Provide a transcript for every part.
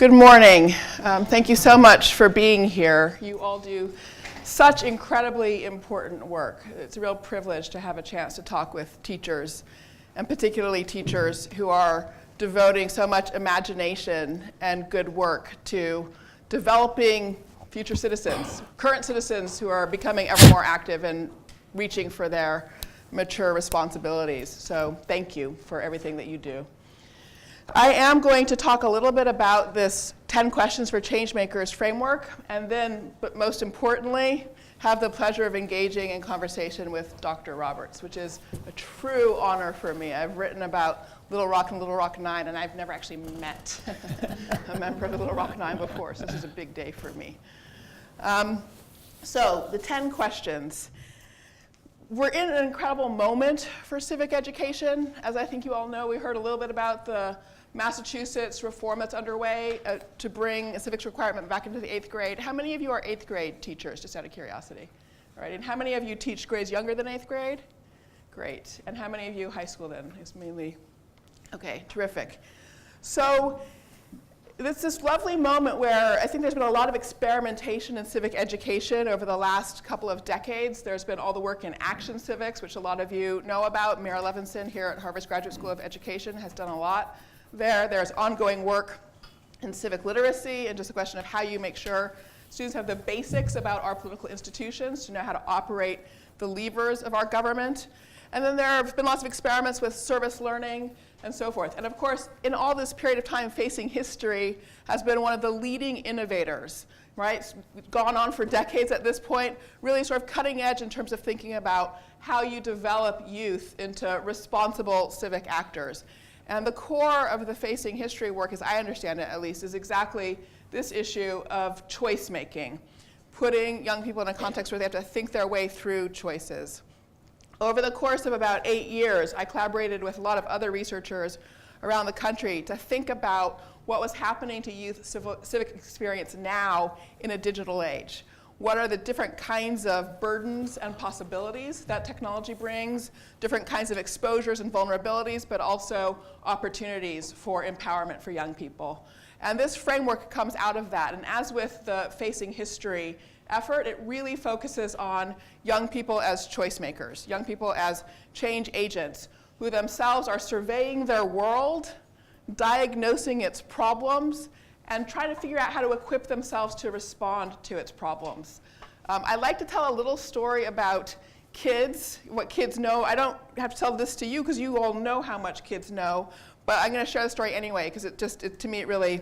Good morning. Thank you so much for being here. You all do such incredibly important work. It's a real privilege to have a chance to talk with teachers, and particularly teachers who are devoting so much imagination and good work to developing future citizens, current citizens who are becoming ever more active and reaching for their mature responsibilities. So thank you for everything that you do. I am going to talk a little bit about this 10 Questions for Changemakers framework, and then, but most importantly, have the pleasure of engaging in conversation with Dr. Roberts, which is a true honor for me. I've written about Little Rock and Little Rock 9, and I've never actually met a member of the Little Rock 9 before, so this is a big day for me. So, the 10 questions. We're in an incredible moment for civic education. As I think you all know, we heard a little bit about the Massachusetts reform that's underway to bring a civics requirement back into the 8th grade. How many of you are 8th grade teachers, just out of curiosity? All right, and how many of you teach grades younger than 8th grade? Great. And how many of you high school then? It's mainly, okay, terrific. So it's this lovely moment where I think there's been a lot of experimentation in civic education over the last couple of decades. There's been all the work in action civics, which a lot of you know about. Mayor Levinson here at Harvard's Graduate School of Education has done a lot there. There's ongoing work in civic literacy and just a question of how you make sure students have the basics about our political institutions to know how to operate the levers of our government. And then there have been lots of experiments with service learning and so forth. And of course, in all this period of time, Facing History has been one of the leading innovators, right? It's gone on for decades at this point, really sort of cutting edge in terms of thinking about how you develop youth into responsible civic actors. And the core of the Facing History work, as I understand it at least, is exactly this issue of choice making, putting young people in a context where they have to think their way through choices. Over the course of about 8 years, I collaborated with a lot of other researchers around the country to think about what was happening to youth civic experience now in a digital age. What are the different kinds of burdens and possibilities that technology brings, different kinds of exposures and vulnerabilities, but also opportunities for empowerment for young people. And this framework comes out of that. And as with the Facing History effort, it really focuses on young people as choice makers, young people as change agents who themselves are surveying their world, diagnosing its problems, and try to figure out how to equip themselves to respond to its problems. I like to tell a little story about kids, what kids know. I don't have to tell this to you because you all know how much kids know, but I'm going to share the story anyway because to me it really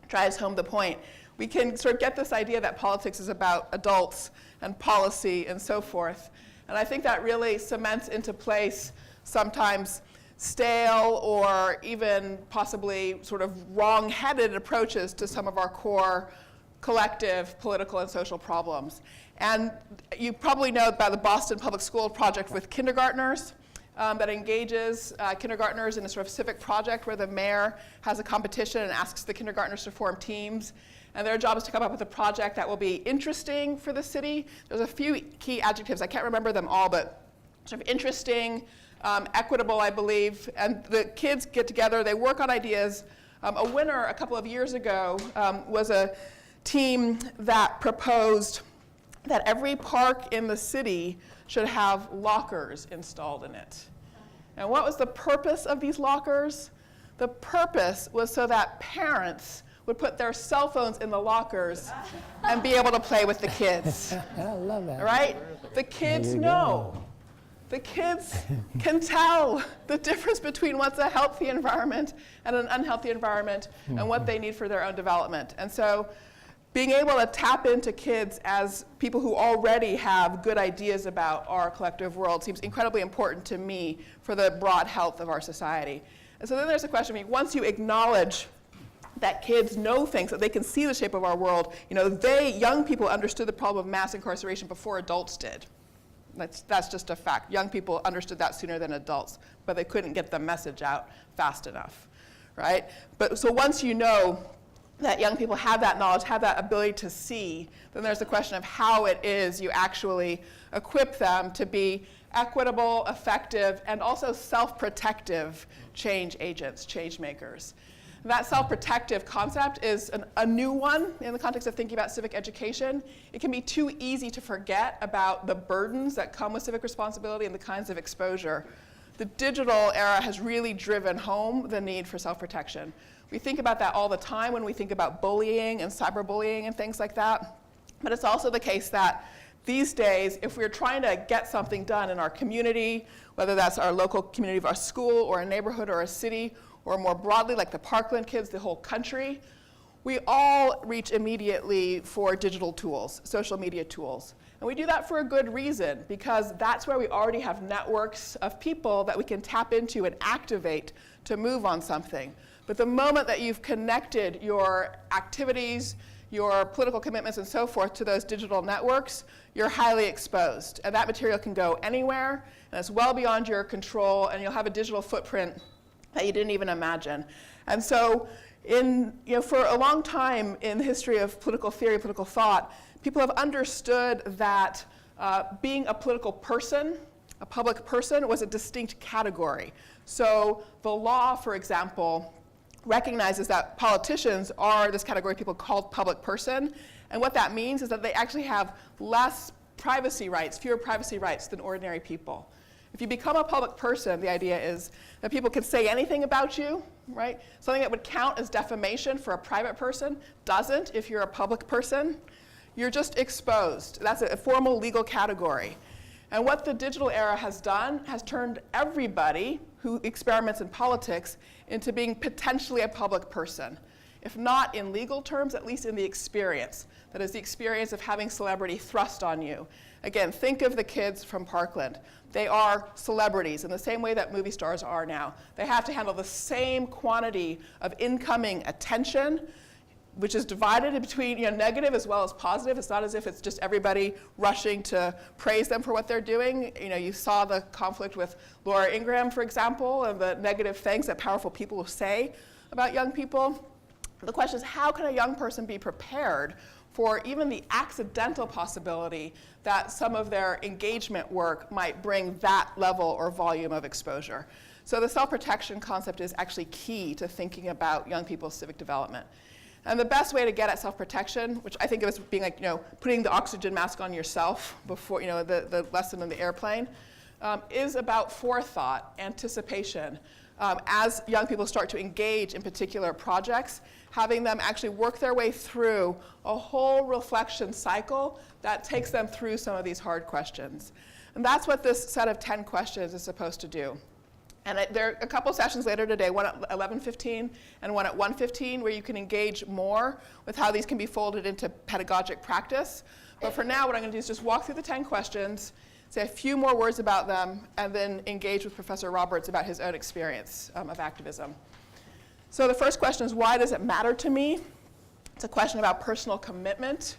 drives home the point. We can sort of get this idea that politics is about adults and policy and so forth. And I think that really cements into place sometimes stale or even possibly sort of wrong-headed approaches to some of our core collective political and social problems. And you probably know about the Boston Public School project with kindergartners that engages kindergartners in a sort of civic project where the mayor has a competition and asks the kindergartners to form teams. And their job is to come up with a project that will be interesting for the city. There's a few key adjectives. I can't remember them all, but sort of interesting, equitable, I believe, and the kids get together, they work on ideas. A winner a couple of years ago was a team that proposed that every park in the city should have lockers installed in it. And what was the purpose of these lockers? The purpose was so that parents would put their cell phones in the lockers and be able to play with the kids. I love that. Right? The kids know. The kids can tell the difference between what's a healthy environment and an unhealthy environment and what they need for their own development. And so being able to tap into kids as people who already have good ideas about our collective world seems incredibly important to me for the broad health of our society. And so then there's a question, once you acknowledge that kids know things, that they can see the shape of our world, young people understood the problem of mass incarceration before adults did. That's just a fact. Young people understood that sooner than adults, but they couldn't get the message out fast enough, right? But so once you know that young people have that knowledge, have that ability to see, then there's the question of how it is you actually equip them to be equitable, effective, and also self-protective change agents, change makers. That self-protective concept is a new one in the context of thinking about civic education. It can be too easy to forget about the burdens that come with civic responsibility and the kinds of exposure. The digital era has really driven home the need for self-protection. We think about that all the time when we think about bullying and cyberbullying and things like that. But it's also the case that these days, if we're trying to get something done in our community, whether that's our local community of our school or a neighborhood or a city, or more broadly, like the Parkland kids, the whole country, we all reach immediately for digital tools, social media tools. And we do that for a good reason, because that's where we already have networks of people that we can tap into and activate to move on something. But the moment that you've connected your activities, your political commitments and so forth to those digital networks, you're highly exposed. And that material can go anywhere, and it's well beyond your control, and you'll have a digital footprint that you didn't even imagine. And so for a long time in the history of political theory, political thought, people have understood that being a political person, a public person, was a distinct category. So the law, for example, recognizes that politicians are this category of people called public person. And what that means is that they actually have less privacy rights, fewer privacy rights than ordinary people. If you become a public person, the idea is that people can say anything about you, right? Something that would count as defamation for a private person doesn't if you're a public person. You're just exposed. That's a formal legal category. And what the digital era has done has turned everybody who experiments in politics into being potentially a public person. If not in legal terms, at least in the experience. That is the experience of having celebrity thrust on you. Again, think of the kids from Parkland. They are celebrities in the same way that movie stars are now. They have to handle the same quantity of incoming attention, which is divided between negative as well as positive. It's not as if it's just everybody rushing to praise them for what they're doing. You saw the conflict with Laura Ingraham, for example, and the negative things that powerful people will say about young people. The question is, how can a young person be prepared for even the accidental possibility that some of their engagement work might bring that level or volume of exposure? So the self-protection concept is actually key to thinking about young people's civic development. And the best way to get at self-protection, which I think of as being like, putting the oxygen mask on yourself before, the lesson in the airplane, is about forethought, anticipation. As young people start to engage in particular projects, having them actually work their way through a whole reflection cycle that takes them through some of these hard questions. And that's what this set of 10 questions is supposed to do. And there are a couple sessions later today, one at 11:15 and one at 1:15, where you can engage more with how these can be folded into pedagogic practice. But for now, what I'm going to do is just walk through the 10 questions, say a few more words about them, and then engage with Professor Roberts about his own experience of activism. So the first question is, why does it matter to me? It's a question about personal commitment.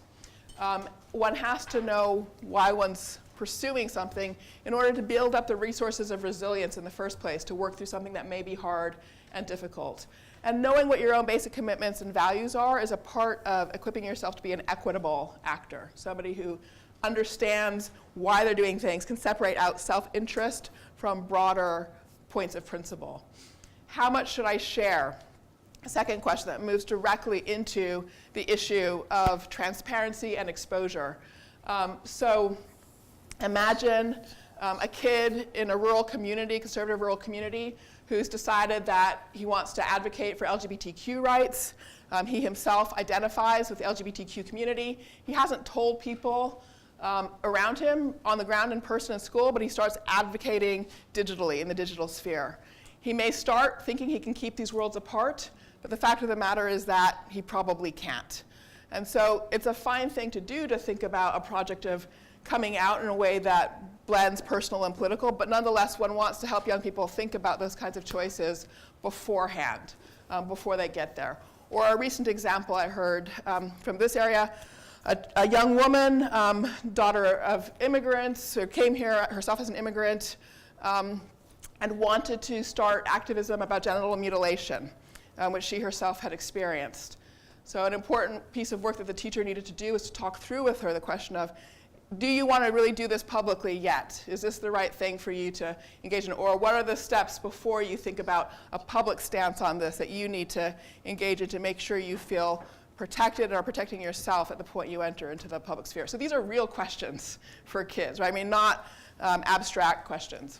One has to know why one's pursuing something in order to build up the resources of resilience in the first place, to work through something that may be hard and difficult. And knowing what your own basic commitments and values are is a part of equipping yourself to be an equitable actor, somebody who understands why they're doing things, can separate out self-interest from broader points of principle. How much should I share? A second question that moves directly into the issue of transparency and exposure. So imagine a kid in a rural community, conservative rural community, who's decided that he wants to advocate for LGBTQ rights. He himself identifies with the LGBTQ community. He hasn't told people around him on the ground in person in school, but he starts advocating digitally in the digital sphere. He may start thinking he can keep these worlds apart, but the fact of the matter is that he probably can't. And so it's a fine thing to do to think about a project of coming out in a way that blends personal and political, but nonetheless, one wants to help young people think about those kinds of choices beforehand, before they get there. Or a recent example I heard from this area, a young woman, daughter of immigrants, who came here herself as an immigrant, and wanted to start activism about genital mutilation, which she herself had experienced. So an important piece of work that the teacher needed to do was to talk through with her the question of, do you want to really do this publicly yet? Is this the right thing for you to engage in? Or what are the steps before you think about a public stance on this that you need to engage in to make sure you feel protected and are protecting yourself at the point you enter into the public sphere? So these are real questions for kids, right? I mean, not abstract questions.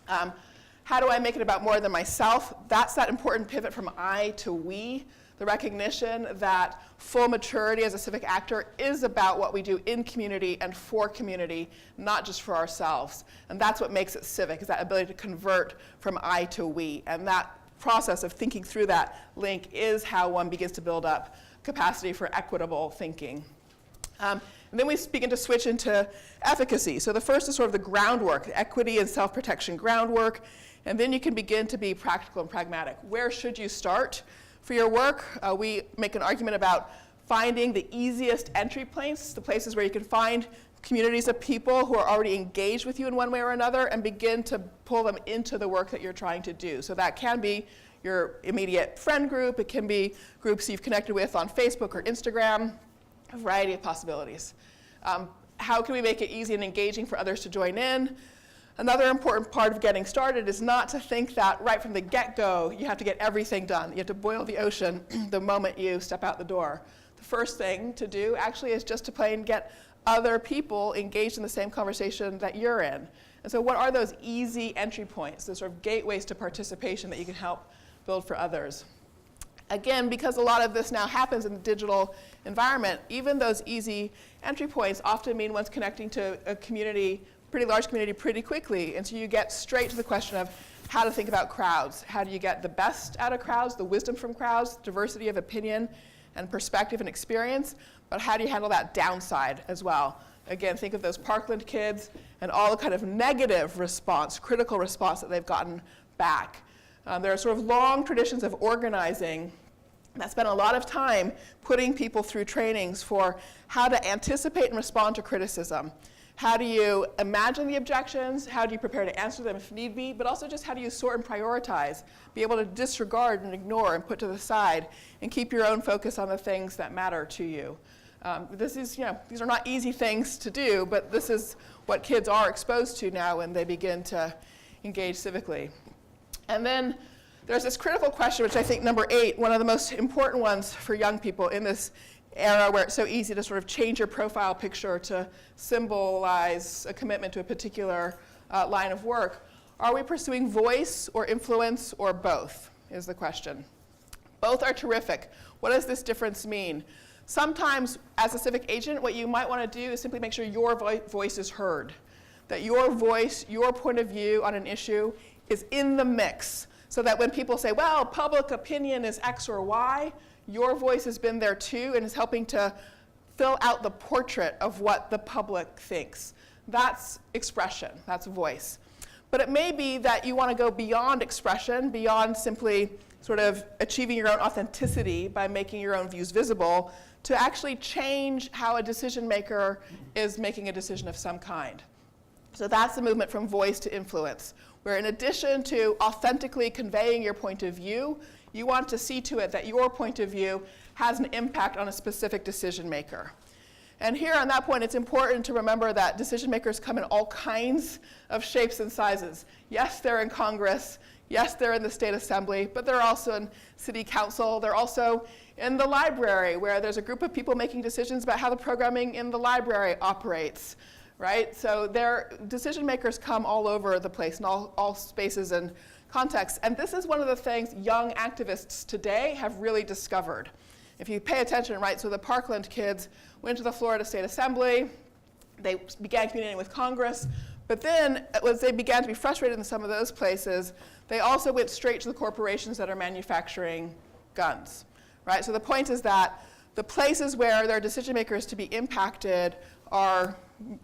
How do I make it about more than myself? That's that important pivot from I to we. The recognition that full maturity as a civic actor is about what we do in community and for community, not just for ourselves. And that's what makes it civic, is that ability to convert from I to we. And that process of thinking through that link is how one begins to build up capacity for equitable thinking. And then we begin to switch into efficacy. So the first is sort of the groundwork, equity and self-protection groundwork. And then you can begin to be practical and pragmatic. Where should you start for your work? We make an argument about finding the easiest entry points, the places where you can find communities of people who are already engaged with you in one way or another and begin to pull them into the work that you're trying to do. So that can be your immediate friend group. It can be groups you've connected with on Facebook or Instagram, a variety of possibilities. How can we make it easy and engaging for others to join in? Another important part of getting started is not to think that right from the get-go you have to get everything done. You have to boil the ocean the moment you step out the door. The first thing to do actually is just to plain get other people engaged in the same conversation that you're in. And so what are those easy entry points, those sort of gateways to participation that you can help build for others? Again, because a lot of this now happens in the digital environment, even those easy entry points often mean one's connecting to a community, pretty large community, pretty quickly. And so you get straight to the question of how to think about crowds. How do you get the best out of crowds, the wisdom from crowds, diversity of opinion and perspective and experience, but how do you handle that downside as well? Again, think of those Parkland kids and all the kind of negative response, critical response that they've gotten back. There are sort of long traditions of organizing that spend a lot of time putting people through trainings for how to anticipate and respond to criticism. How do you imagine the objections? How do you prepare to answer them if need be? But also just how do you sort and prioritize? Be able to disregard and ignore and put to the side and keep your own focus on the things that matter to you. These are not easy things to do, but this is what kids are exposed to now when they begin to engage civically. And then there's this critical question, which I think number 8, one of the most important ones for young people in this era where it's so easy to sort of change your profile picture to symbolize a commitment to a particular line of work. Are we pursuing voice or influence or both, is the question. Both are terrific. What does this difference mean? Sometimes, as a civic agent, what you might want to do is simply make sure your voice is heard, that your voice, your point of view on an issue is in the mix, so that when people say, well, public opinion is X or Y, your voice has been there too and is helping to fill out the portrait of what the public thinks. That's expression, that's voice. But it may be that you want to go beyond expression, beyond simply sort of achieving your own authenticity by making your own views visible, to actually change how a decision maker is making a decision of some kind. So that's the movement from voice to influence, where in addition to authentically conveying your point of view, you want to see to it that your point of view has an impact on a specific decision maker. And here on that point, it's important to remember that decision makers come in all kinds of shapes and sizes. Yes, they're in Congress. Yes, they're in the state assembly, but they're also in city council. They're also in the library, where there's a group of people making decisions about how the programming in the library operates. Right? So their decision makers come all over the place in all spaces and contexts. And this is one of the things young activists today have really discovered. If you pay attention, right, so the Parkland kids went to the Florida State Assembly. They began communicating with Congress. But then, as they began to be frustrated in some of those places, they also went straight to the corporations that are manufacturing guns. Right? So the point is that the places where there are decision makers to be impacted are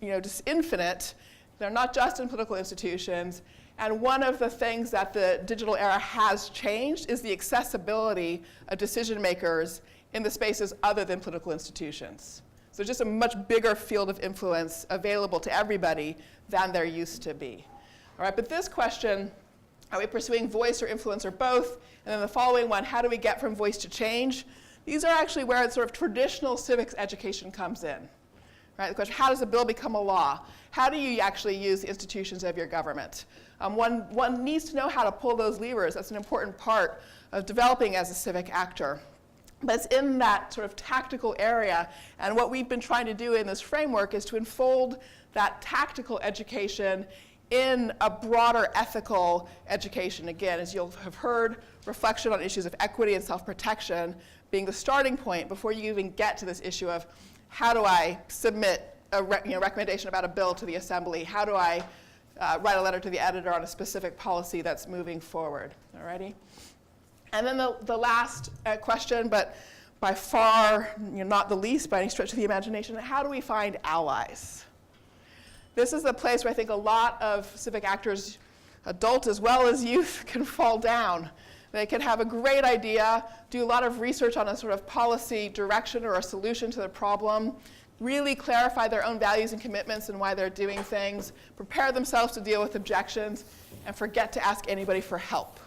just infinite. They're not just in political institutions. And one of the things that the digital era has changed is the accessibility of decision makers in the spaces other than political institutions. So just a much bigger field of influence available to everybody than there used to be. All right, but this question, are we pursuing voice or influence or both? And then the following one, how do we get from voice to change? These are actually where sort of traditional civics education comes in. right? The question, how does a bill become a law? How do you actually use the institutions of your government? One needs to know how to pull those levers. That's an important part of developing as a civic actor. But it's in that sort of tactical area, and what we've been trying to do in this framework is to enfold that tactical education in a broader ethical education. Again, as you'll have heard, reflection on issues of equity and self-protection being the starting point before you even get to this issue of how do I submit a recommendation about a bill to the assembly? How do I write a letter to the editor on a specific policy that's moving forward? Alrighty? And then the last question, but by far not the least by any stretch of the imagination, how do we find allies? This is the place where I think a lot of civic actors, adult as well as youth, can fall down. They can have a great idea, do a lot of research on a sort of policy direction or a solution to the problem, really clarify their own values and commitments and why they're doing things, prepare themselves to deal with objections, and forget to ask anybody for help,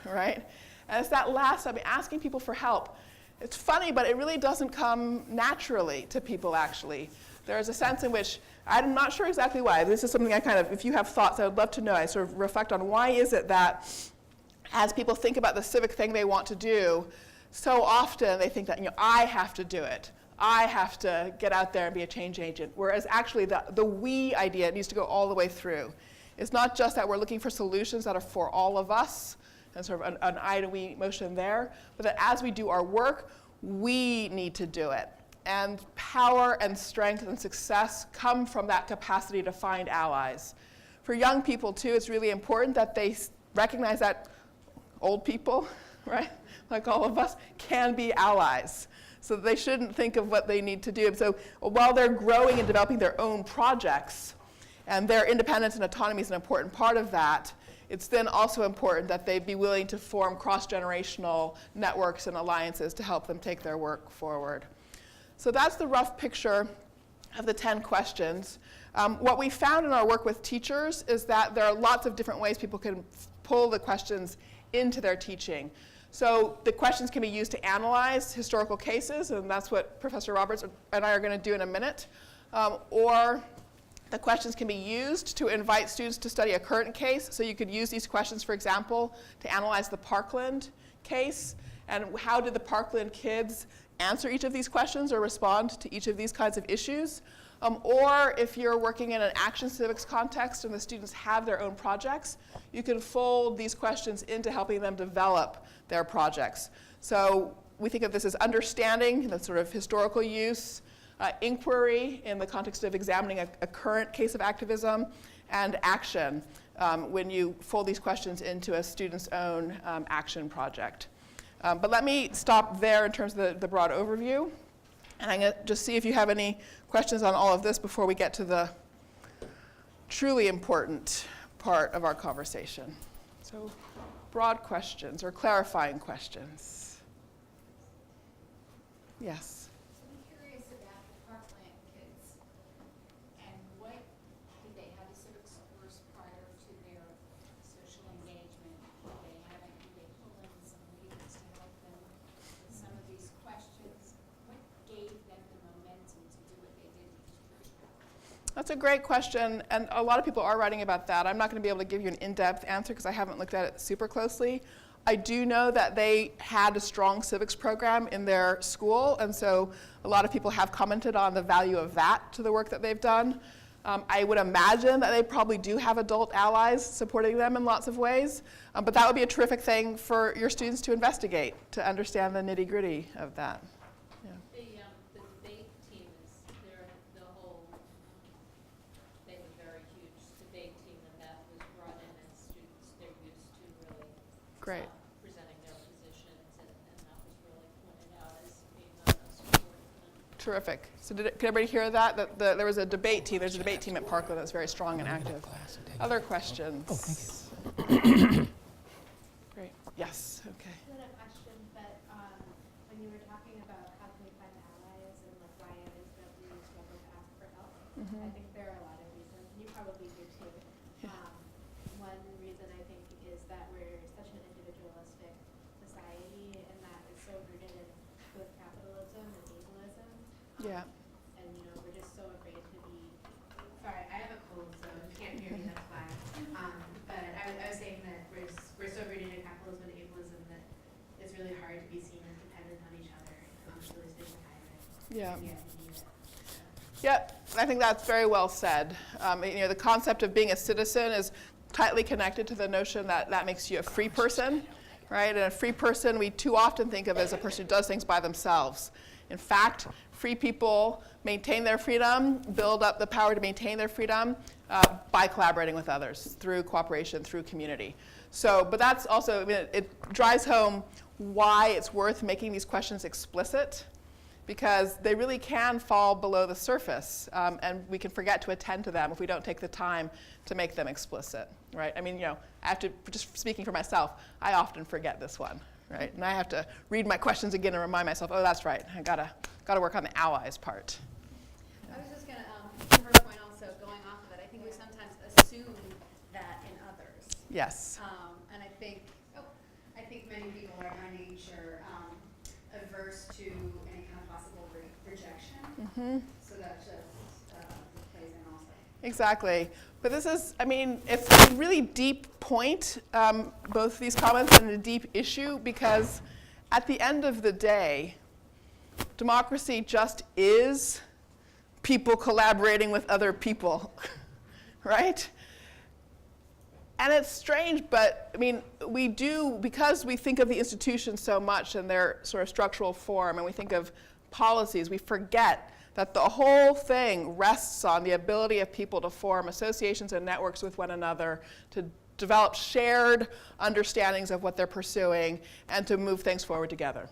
right? And it's that last step, asking people for help. It's funny, but it really doesn't come naturally to people, actually. There is a sense in which, I'm not sure exactly why, this is something I kind of, if you have thoughts, I would love to know. I sort of reflect on why is it that as people think about the civic thing they want to do, so often they think that, I have to do it. I have to get out there and be a change agent. Whereas actually the we idea needs to go all the way through. It's not just that we're looking for solutions that are for all of us, and sort of an I to we motion there, but that as we do our work, we need to do it. And power and strength and success come from that capacity to find allies. For young people, too, it's really important that they recognize that old people, right, like all of us, can be allies. So they shouldn't think of what they need to do. So while they're growing and developing their own projects, and their independence and autonomy is an important part of that, it's then also important that they be willing to form cross-generational networks and alliances to help them take their work forward. So that's the rough picture of the 10 questions. What we found in our work with teachers is that there are lots of different ways people can pull the questions into their teaching. So the questions can be used to analyze historical cases, and that's what Professor Roberts and I are going to do in a minute. Or the questions can be used to invite students to study a current case. So you could use these questions, for example, to analyze the Parkland case. And how did the Parkland kids answer each of these questions or respond to each of these kinds of issues? Or if you're working in an action civics context and the students have their own projects, you can fold these questions into helping them develop their projects. So we think of this as understanding, the sort of historical use, inquiry in the context of examining a current case of activism, and action when you fold these questions into a student's own action project. But let me stop there in terms of the broad overview. And I'm going to just see if you have any questions on all of this before we get to the truly important part of our conversation. So broad questions or clarifying questions. Yes. That's a great question, and a lot of people are writing about that. I'm not going to be able to give you an in-depth answer because I haven't looked at it super closely. I do know that they had a strong civics program in their school, and so a lot of people have commented on the value of that to the work that they've done. I would imagine that they probably do have adult allies supporting them in lots of ways, but that would be a terrific thing for your students to investigate, to understand the nitty-gritty of that. Great. Presenting their positions, and that was really pointed out as being a support for them. Terrific. So can everybody hear that? There was a debate team. There's a debate team at Parkland that's very strong and active. Other questions? Oh, thank you. Great. Yes. Okay. I had a question, but when you were talking about how can we find allies and like why it is that we struggle to ask for help, I think there are a lot of reasons. You probably do too. One reason I think is that we're such an individualistic society, and that is so rooted in both capitalism and ableism. Yeah. And we're just so so afraid to be, sorry, I have a cold, so if you can't hear me, that's why. But I was saying that we're so rooted in capitalism and ableism that it's really hard to be seen as dependent on each other. It's really stigmatizing. Yeah. Yeah, you need it. Yep, I think that's very well said. The concept of being a citizen is tightly connected to the notion that that makes you a free person, right? And a free person we too often think of as a person who does things by themselves. In fact, free people maintain their freedom, build up the power to maintain their freedom by collaborating with others through cooperation, through community. So, but that's also, it drives home why it's worth making these questions explicit, because they really can fall below the surface, and we can forget to attend to them if we don't take the time to make them explicit, right? I have to, just speaking for myself, I often forget this one, right? And I have to read my questions again and remind myself, oh, that's right, I gotta work on the allies part. I was just going to, to her point also, going off of it, I think we sometimes assume that in others. Yes. And I think many people are by nature averse to any kind of possible rejection. Mm-hmm. So that just plays in also. Exactly. But this is, it's a really deep point, both of these comments, and a deep issue, because at the end of the day, democracy just is people collaborating with other people, right? And it's strange, but we do, because we think of the institutions so much and their sort of structural form, and we think of policies, we forget that the whole thing rests on the ability of people to form associations and networks with one another, to develop shared understandings of what they're pursuing, and to move things forward together.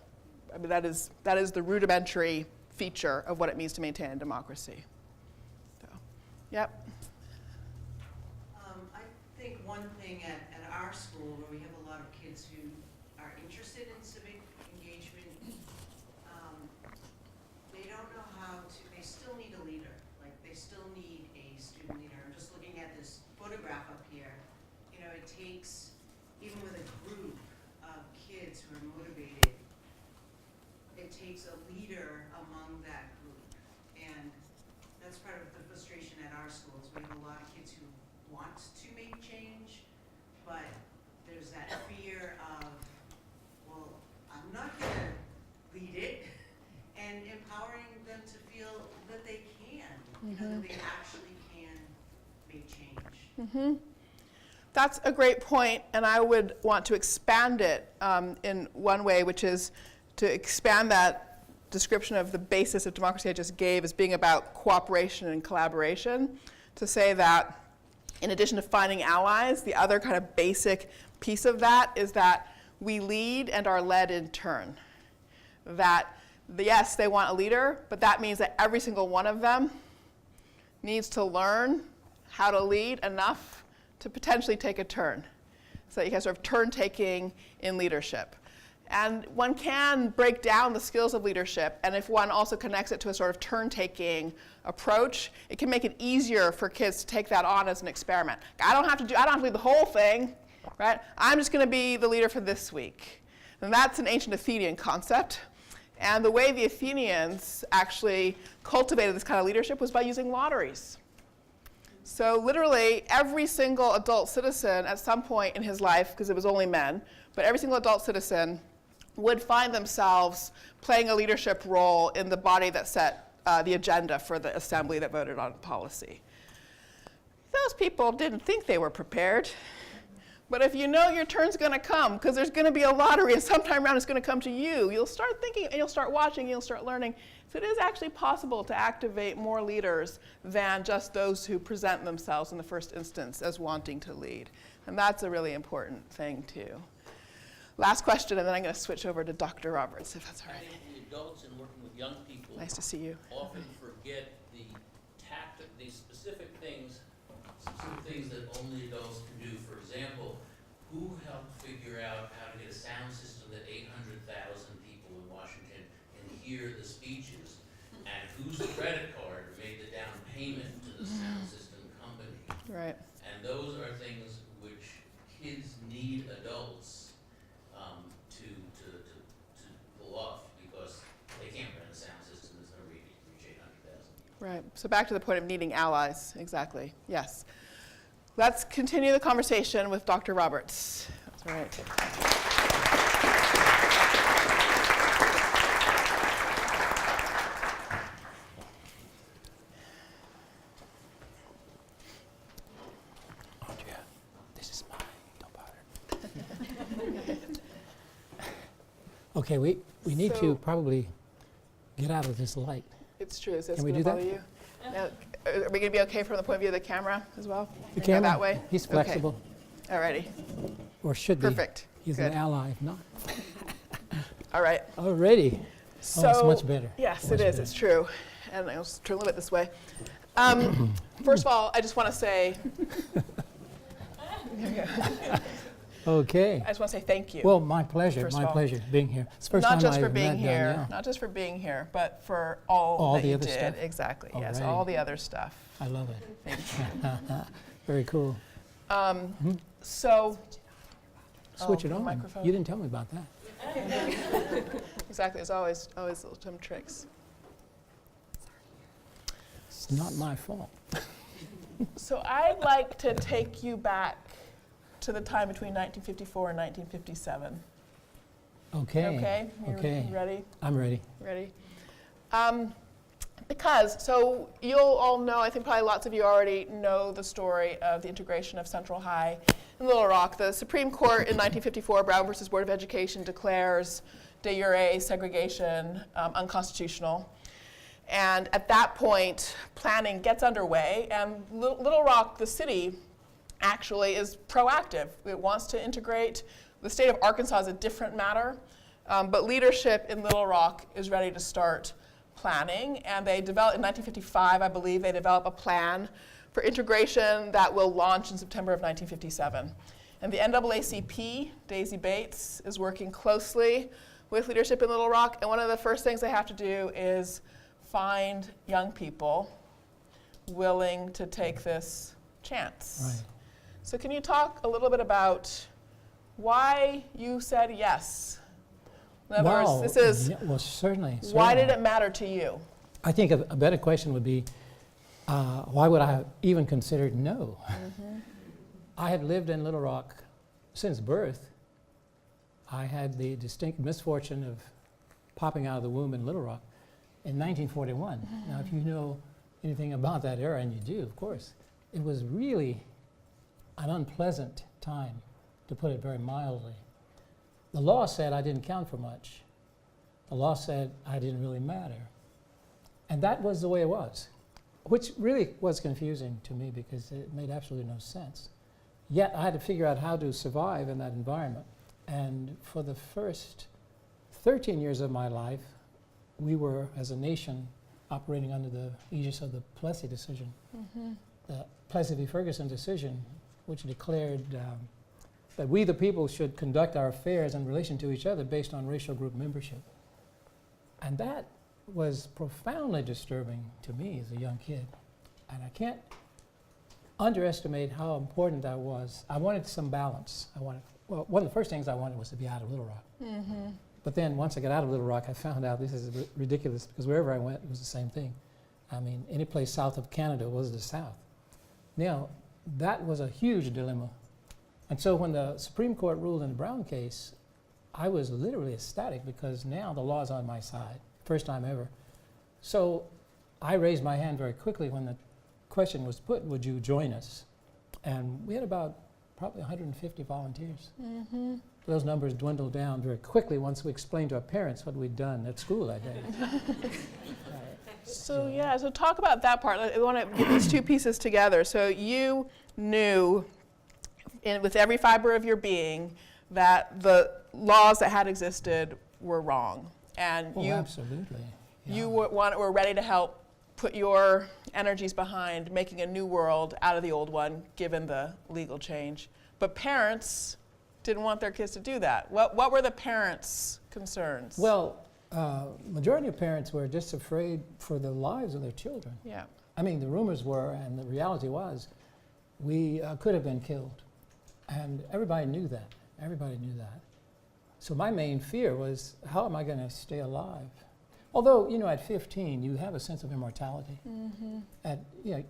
That is the rudimentary feature of what it means to maintain a democracy. So, yep. I think one thing at our school, where we have a lot of kids who are interested in civic engagement, they don't know how to, they still need a leader. Like, they still need a student leader. I'm just looking at this photograph up here. It takes, even with a group of kids who are motivated, it takes a leader among that group. And that's part of the frustration at our schools. We have a lot of kids who want to make change, but there's that fear of, well, I'm not going to lead it, and empowering them to feel that they can, that they actually can make change. Mm-hmm. That's a great point, and I would want to expand it in one way, which is to expand that description of the basis of democracy I just gave as being about cooperation and collaboration, to say that in addition to finding allies, the other kind of basic piece of that is that we lead and are led in turn. That, yes, they want a leader, but that means that every single one of them needs to learn how to lead enough to potentially take a turn. So you have sort of turn-taking in leadership. And one can break down the skills of leadership, and if one also connects it to a sort of turn-taking approach, it can make it easier for kids to take that on as an experiment. I don't have to lead the whole thing, right? I'm just going to be the leader for this week. And that's an ancient Athenian concept. And the way the Athenians actually cultivated this kind of leadership was by using lotteries. So literally, every single adult citizen at some point in his life, because it was only men, but every single adult citizen would find themselves playing a leadership role in the body that set the agenda for the assembly that voted on policy. Those people didn't think they were prepared. But if you know your turn's going to come, because there's going to be a lottery and sometime around it's going to come to you, you'll start thinking, and you'll start watching, and you'll start learning. So it is actually possible to activate more leaders than just those who present themselves in the first instance as wanting to lead. And that's a really important thing, too. Last question, and then I'm going to switch over to Dr. Roberts, if that's all right. I think the adults in working with young people Nice to see you. often forget the specific things that only adults can do. For example, who helped figure out how to get a sound system that 800,000 people in Washington can hear the speeches, and whose credit card made the down payment to the sound system company? Right. And those are things which kids need adults to pull off, because they can't run a sound system that's going to reach 800,000 people. Right. So back to the point of needing allies. Exactly. Yes. Let's continue the conversation with Dr. Roberts. That's right. Andrea, this is mine. Don't bother. Okay, we need So- to probably get out of this light. It's true. Is this Can we going to do bother that? you? Now, are we going to be okay from the point of view of the camera as well? The Can we go camera, that way? he's Okay. flexible, All righty. or should be. Perfect. He's Good. an ally, if not. All right. Already. So, it's much better. Yes, Much it is. better. It's true. And I'll just turn a little bit this way. First of all, I just want to say, Okay. I just want to say thank you. Well, my pleasure, First of my all. pleasure being here. It's the first Not time just for I've being met here, Danielle. not just for being here, but for all All that the you other did. stuff? Exactly. Yes, Alrighty. all the other stuff. I love it. Thank you. Very cool. So, Switch it the on. microphone. You didn't tell me about that. exactly. There's always little some tricks. It's not my fault. So I'd like to take you back to the time between 1954 and 1957. Okay. Okay? Okay. You ready? I'm ready. Ready? Because, so you'll all know, I think probably lots of you already know the story of the integration of Central High in Little Rock. The Supreme Court in 1954, Brown versus Board of Education, declares de jure segregation unconstitutional. And at that point, planning gets underway, and Little Rock, the city, actually is proactive. It wants to integrate. The state of Arkansas is a different matter, but leadership in Little Rock is ready to start planning, and they develop, in 1955, I believe, they develop a plan for integration that will launch in September of 1957. And the NAACP, Daisy Bates, is working closely with leadership in Little Rock, and one of the first things they have to do is find young people willing to take this chance. Right. So can you talk a little bit about why you said yes? In other Wow. words, this is, Yeah, well, certainly. why did certainly. it matter to you? I think a better question would be, why would I have even considered no? I had lived in Little Rock since birth. I had the distinct misfortune of popping out of the womb in Little Rock in 1941. Now, if you know anything about that era, and you do, of course, it was really an unpleasant time, to put it very mildly. The law said I didn't count for much. The law said I didn't really matter. And that was the way it was, which really was confusing to me because it made absolutely no sense. Yet I had to figure out how to survive in that environment. And for the first 13 years of my life, we were, as a nation, operating under the aegis of the Plessy decision, the Plessy v. Ferguson decision, which declared that we, the people, should conduct our affairs in relation to each other based on racial group membership. And that was profoundly disturbing to me as a young kid. And I can't underestimate how important that was. I wanted some balance. Well, one of the first things I wanted was to be out of Little Rock. But then once I got out of Little Rock, I found out this is ridiculous because wherever I went, it was the same thing. I mean, any place south of Canada was the South. Now, that was a huge dilemma. And so when the Supreme Court ruled in the Brown case, I was literally ecstatic because now the law's on my side, first time ever. So I raised my hand very quickly when the question was put, would you join us? And we had about probably 150 volunteers. Those numbers dwindled down very quickly once we explained to our parents what we'd done at school that day. So yeah, so talk about that part. I want to get these two pieces together. So you knew with every fiber of your being that the laws that had existed were wrong. And Oh, you absolutely. you were ready to help put your energies behind making a new world out of the old one, given the legal change. But parents didn't want their kids to do that. What were the parents' concerns? Well, majority of parents were just afraid for the lives of their children. Yeah. I mean, the rumors were, and the reality was, we could have been killed. And everybody knew that. Everybody knew that. So my main fear was, how am I going to stay alive? Although, you know, at 15, you have a sense of immortality.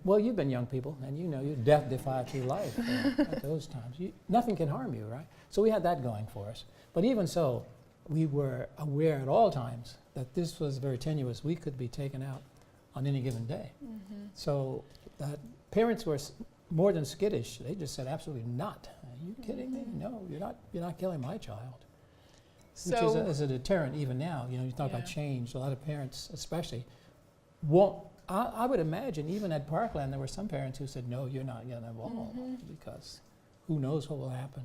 Well, you've been young people, and you know, you death defy through life at those times. Nothing can harm you, right? So we had that going for us. But even so, we were aware at all times that this was very tenuous. We could be taken out on any given day. So that parents were more than skittish. They just said, absolutely not. Are you kidding me? No, you're not killing my child. Which is a deterrent even now. You know, you talk about change. A lot of parents, especially, won't. I would imagine even at Parkland, there were some parents who said, no, you're not getting involved because who knows what will happen.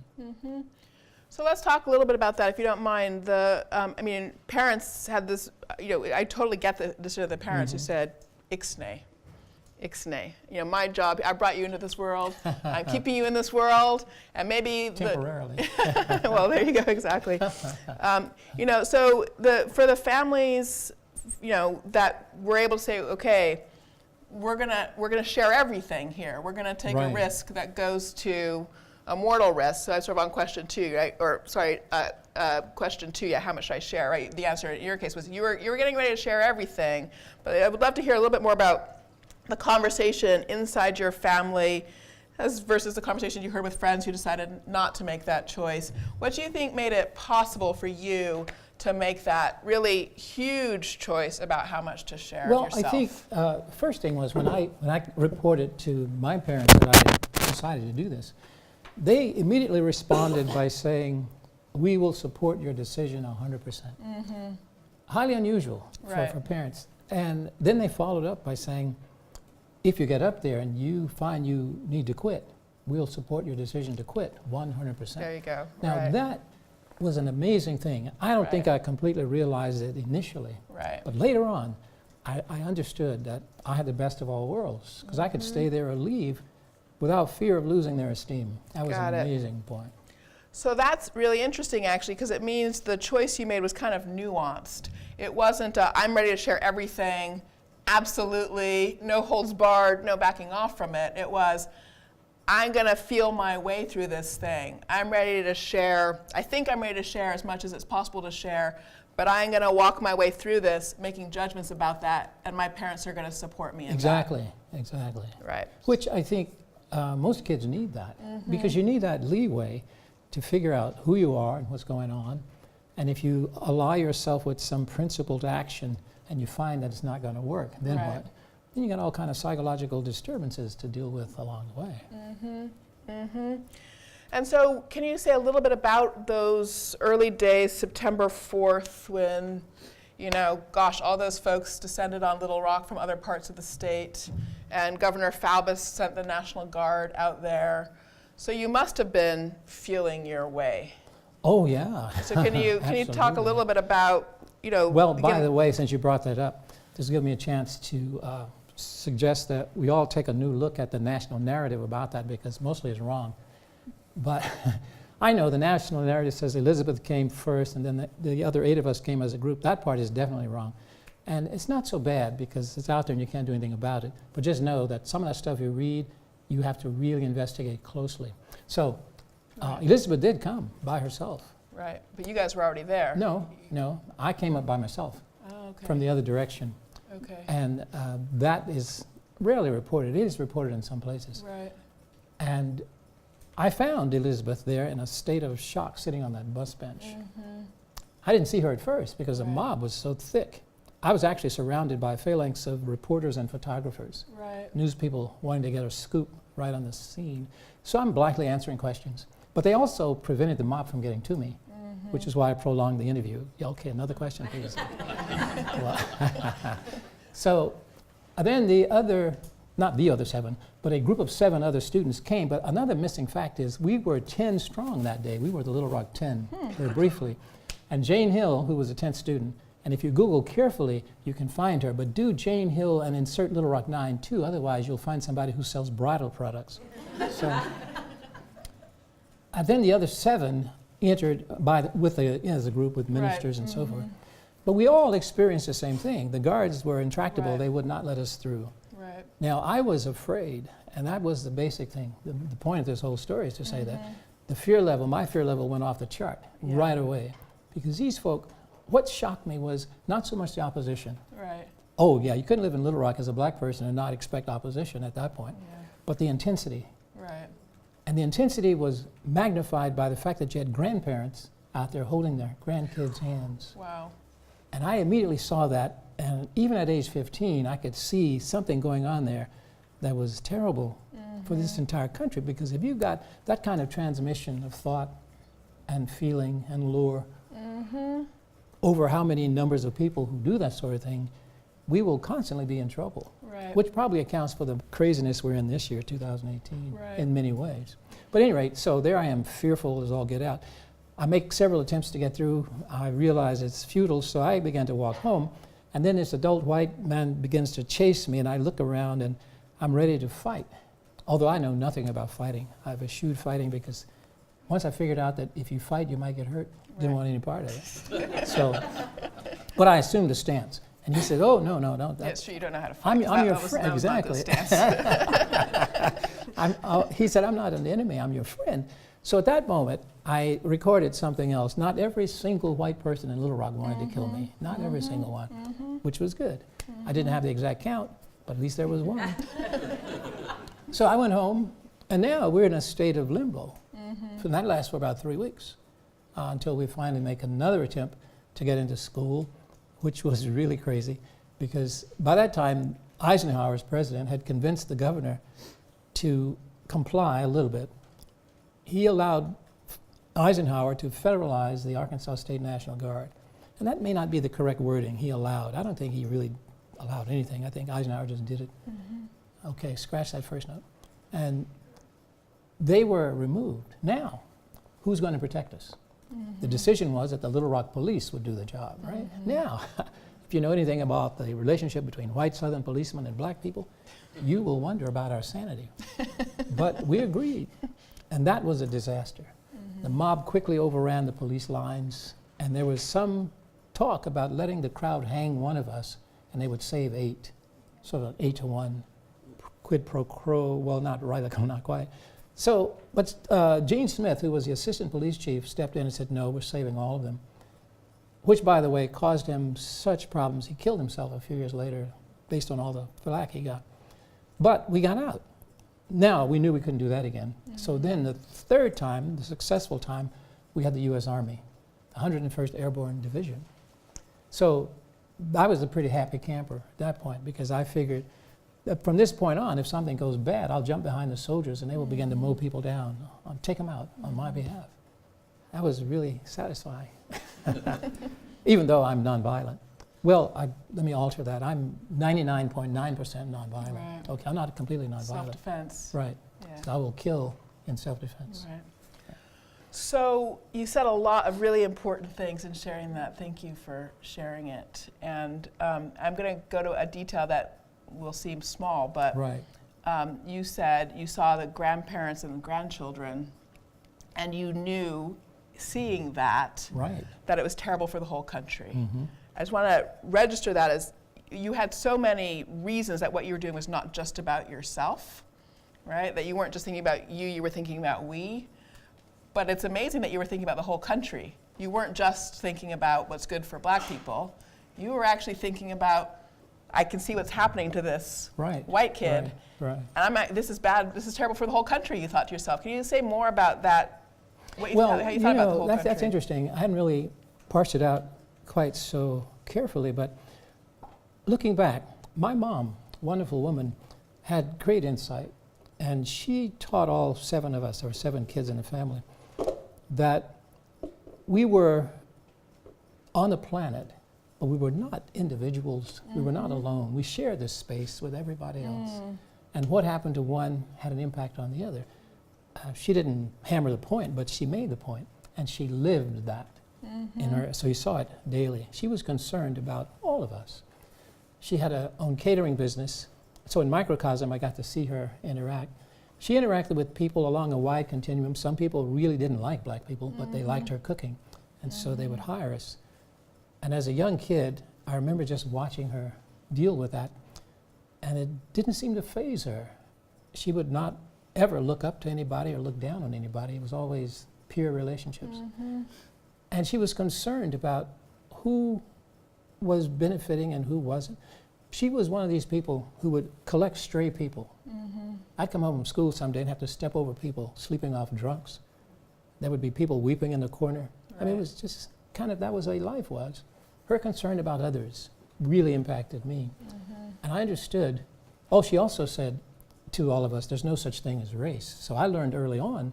So let's talk a little bit about that, if you don't mind. I mean, parents had this, you know, I totally get the decision of the parents who said, ixnay. Ixnay. You know, my job, I brought you into this world, I'm keeping you in this world, and maybe Temporarily. well, there you go, exactly. You know, so for the families, you know, that were able to say, okay, we're gonna share everything here. We're gonna take a risk that goes to a mortal risk. So that's sort of on question 2, right? Or sorry, question 2. Yeah, how much should I share? Right. The answer in your case was you were getting ready to share everything, but I would love to hear a little bit more about the conversation inside your family as versus the conversation you heard with friends who decided not to make that choice. What do you think made it possible for you to make that really huge choice about how much to share of yourself? Well, I think first thing was when I reported to my parents that I decided to do this, they immediately responded by saying, we will support your decision 100%. Highly unusual for parents. And then they followed up by saying, if you get up there and you find you need to quit, we'll support your decision to quit 100%. There you go. Now that was an amazing thing. I don't think I completely realized it initially. But later on, I understood that I had the best of all worlds because I could stay there or leave without fear of losing their esteem. That was an amazing point. So that's really interesting, actually, because it means the choice you made was kind of nuanced. It wasn't I'm ready to share everything, absolutely, no holds barred, no backing off from it. It was, I'm going to feel my way through this thing. I'm ready to share. I think I'm ready to share as much as it's possible to share, but I'm going to walk my way through this, making judgments about that, and my parents are going to support me in that. Exactly. Right. Which I think most kids need that because you need that leeway to figure out who you are and what's going on. And if you ally yourself with some principled action and you find that it's not going to work, then what? Then you got all kind of psychological disturbances to deal with along the way. And so can you say a little bit about those early days, September 4th, when, you know, gosh, all those folks descended on Little Rock from other parts of the state, and Governor Faubus sent the National Guard out there. So you must have been feeling your way. Oh, yeah. So can you talk a little bit about, you know... Well, by the way, since you brought that up, just give me a chance to suggest that we all take a new look at the national narrative about that because mostly it's wrong. But I know the national narrative says Elizabeth came first and then the other 8 of us came as a group. That part is definitely wrong. And it's not so bad because it's out there and you can't do anything about it. But just know that some of that stuff you read, you have to really investigate closely. So Elizabeth did come by herself. Right, but you guys were already there. No, I came up by myself from the other direction. And that is rarely reported. It is reported in some places. And I found Elizabeth there in a state of shock sitting on that bus bench. I didn't see her at first because the mob was so thick. I was actually surrounded by a phalanx of reporters and photographers, news people wanting to get a scoop right on the scene. So I'm blankly answering questions. But they also prevented the mob from getting to me, which is why I prolonged the interview. Yeah, okay, another question, please. So then not the other 7, but a group of 7 other students came. But another missing fact is we were 10 strong that day. We were the Little Rock 10, very briefly. And Jane Hill, who was a 10th student, and if you Google carefully, you can find her. But do Jane Hill and insert Little Rock 9 too, otherwise you'll find somebody who sells bridal products. So, then the other 7 entered as a group with ministers and so forth. But we all experienced the same thing. The guards were intractable. They would not let us through. Now, I was afraid, and that was the basic thing. The point of this whole story is to say that my fear level went off the chart right away. Because these folk what shocked me was not so much the opposition. Right. Oh, yeah, you couldn't live in Little Rock as a black person and not expect opposition at that point. Yeah. But the intensity. Right. And the intensity was magnified by the fact that you had grandparents out there holding their grandkids' hands. Wow. And I immediately saw that, and even at age 15, I could see something going on there that was terrible for this entire country, because if you've got that kind of transmission of thought and feeling and lure over how many numbers of people who do that sort of thing, we will constantly be in trouble. Right. Which probably accounts for the craziness we're in this year, 2018, Right. in many ways. But at any rate, so there I am, fearful as all get out. I make several attempts to get through. I realize it's futile, so I began to walk home. And then this adult white man begins to chase me, and I look around, and I'm ready to fight. Although I know nothing about fighting. I've eschewed fighting because once I figured out that if you fight, you might get hurt, didn't Right. want any part of it. So, but I assumed the stance. And he said, oh, no, Yeah, that's it's true, you don't know how to fight. I'm your That was friend, not the exactly. stance. He said, I'm not an enemy, I'm your friend. So at that moment, I recorded something else. Not every single white person in Little Rock wanted to kill me. Not every single one, which was good. I didn't have the exact count, but at least there was one. So I went home, and now we're in a state of limbo. And that lasts for about 3 weeks until we finally make another attempt to get into school, which was really crazy because by that time, Eisenhower, as president, had convinced the governor to comply a little bit. He allowed Eisenhower to federalize the Arkansas State National Guard. And that may not be the correct wording, he allowed. I don't think he really allowed anything. I think Eisenhower just did it. Okay, scratch that first note. And they were removed. Now, who's going to protect us? The decision was that the Little Rock police would do the job, right? Now, if you know anything about the relationship between white Southern policemen and black people, you will wonder about our sanity. But we agreed, and that was a disaster. The mob quickly overran the police lines, and there was some talk about letting the crowd hang one of us, and they would save 8, sort of 8-to-1, quid pro quo, well, not right, like, not quite. So, but Gene Smith, who was the assistant police chief, stepped in and said, no, we're saving all of them, which, by the way, caused him such problems. He killed himself a few years later based on all the flack he got. But we got out. Now, we knew we couldn't do that again. So then the third time, the successful time, we had the U.S. Army, the 101st Airborne Division. So I was a pretty happy camper at that point because I figured that from this point on, if something goes bad, I'll jump behind the soldiers and they will begin to mow people down, take them out on my behalf. That was really satisfying, even though I'm nonviolent. Well, let me alter that. I'm 99.9% nonviolent. Right. Okay, I'm not completely nonviolent. Self-defense. Right. Yeah. So I will kill in self-defense. Right. So you said a lot of really important things in sharing that. Thank you for sharing it. And I'm going to go to a detail that will seem small, but Right. You said you saw the grandparents and the grandchildren, and you knew, seeing that, Right. that it was terrible for the whole country. Mm-hmm. I just want to register that as you had so many reasons that what you were doing was not just about yourself, right? That you weren't just thinking about you were thinking about we. But it's amazing that you were thinking about the whole country. You weren't just thinking about what's good for black people. You were actually thinking about, I can see what's happening to this Right. white kid. Right. And this is bad, this is terrible for the whole country, you thought to yourself. Can you say more about that? What you Well, thought, how you thought about the whole that's country? interesting. I hadn't really parsed it out quite so carefully, but looking back, my mom, wonderful woman, had great insight, and she taught all 7 of us, there were 7 kids in the family, that we were on the planet, but we were not individuals. We were not alone. We shared this space with everybody else. And what happened to one had an impact on the other. She didn't hammer the point, but she made the point, and she lived that in her. So you saw it daily. She was concerned about all of us. She had her own catering business. So in microcosm, I got to see her interact. She interacted with people along a wide continuum. Some people really didn't like black people, but they liked her cooking, and so they would hire us. And as a young kid, I remember just watching her deal with that, and it didn't seem to faze her. She would not ever look up to anybody or look down on anybody. It was always peer relationships. And she was concerned about who was benefiting and who wasn't. She was one of these people who would collect stray people. I'd come home from school someday and have to step over people sleeping off drunks. There would be people weeping in the corner. I mean, it was just kind of, that was what life was. Her concern about others really impacted me. And I understood. Oh, she also said to all of us, there's no such thing as race. So I learned early on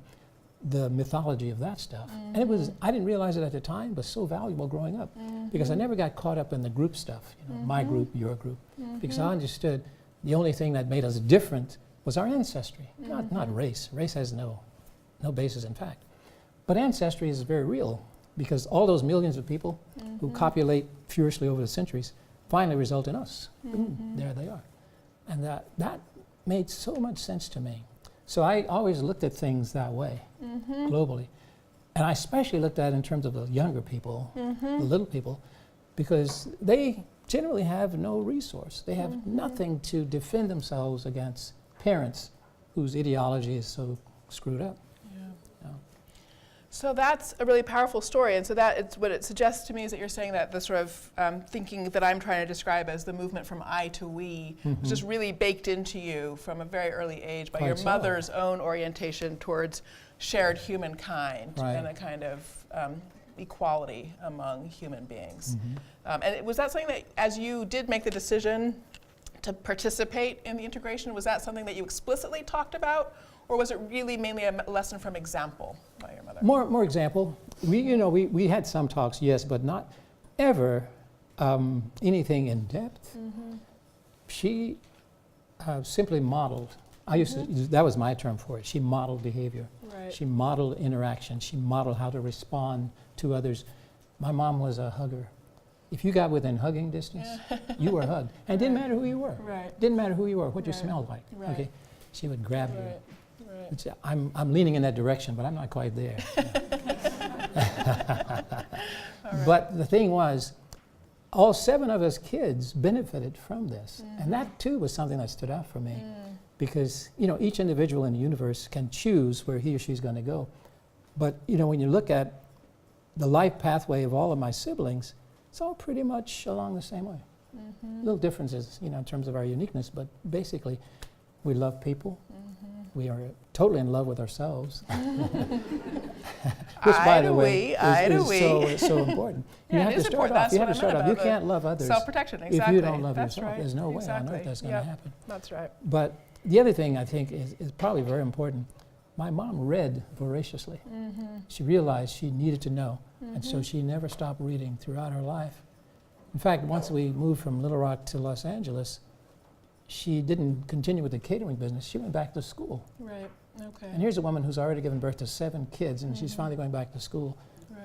the mythology of that stuff. And it was, I didn't realize it at the time, but so valuable growing up. Because I never got caught up in the group stuff, you know, my group, your group. Because I understood the only thing that made us different was our ancestry, not race. Race has no basis in fact. But ancestry is very real, because all those millions of people who copulate furiously over the centuries finally result in us. Boom, there they are. And that made so much sense to me. So I always looked at things that way, globally. And I especially looked at it in terms of the younger people, the little people, because they generally have no resource. They have nothing to defend themselves against parents whose ideology is so screwed up. So that's a really powerful story, and so that it's what it suggests to me is that you're saying that the sort of thinking that I'm trying to describe as the movement from I to we was just really baked into you from a very early age by your mother's own orientation towards shared humankind and a kind of equality among human beings. And was that something that, as you did make the decision to participate in the integration, was that something that you explicitly talked about? Or was it really mainly a lesson from example by your mother? More example. We had some talks, yes, but not ever anything in depth. She simply modeled. I used to, that was my term for it. She modeled behavior. She modeled interaction. She modeled how to respond to others. My mom was a hugger. If you got within hugging distance, you were hugged. And it didn't matter who you were. Didn't matter who you were, what you smelled like. Okay, she would grab you. I'm leaning in that direction, but I'm not quite there. But the thing was, all 7 of us kids benefited from this. And that too was something that stood out for me. Because each individual in the universe can choose where he or she's going to go. But when you look at the life pathway of all of my siblings, it's all pretty much along the same way. Little differences, in terms of our uniqueness, but basically we love people. We are totally in love with ourselves, which, by the way, is so important. You have to start off. You have to start off. You can't love others self-protection, exactly. if you don't love That's yourself. Right. There's no way on earth that's going to happen. That's right. But the other thing I think is probably very important. My mom read voraciously. She realized she needed to know, and so she never stopped reading throughout her life. In fact, once we moved from Little Rock to Los Angeles, she didn't continue with the catering business. She went back to school. Right. Okay. And here's a woman who's already given birth to 7 kids, and she's finally going back to school.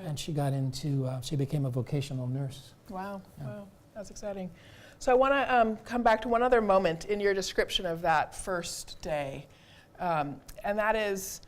And she got into, she became a vocational nurse. Wow. Wow. That's exciting. So I want to come back to one other moment in your description of that first day, and that is,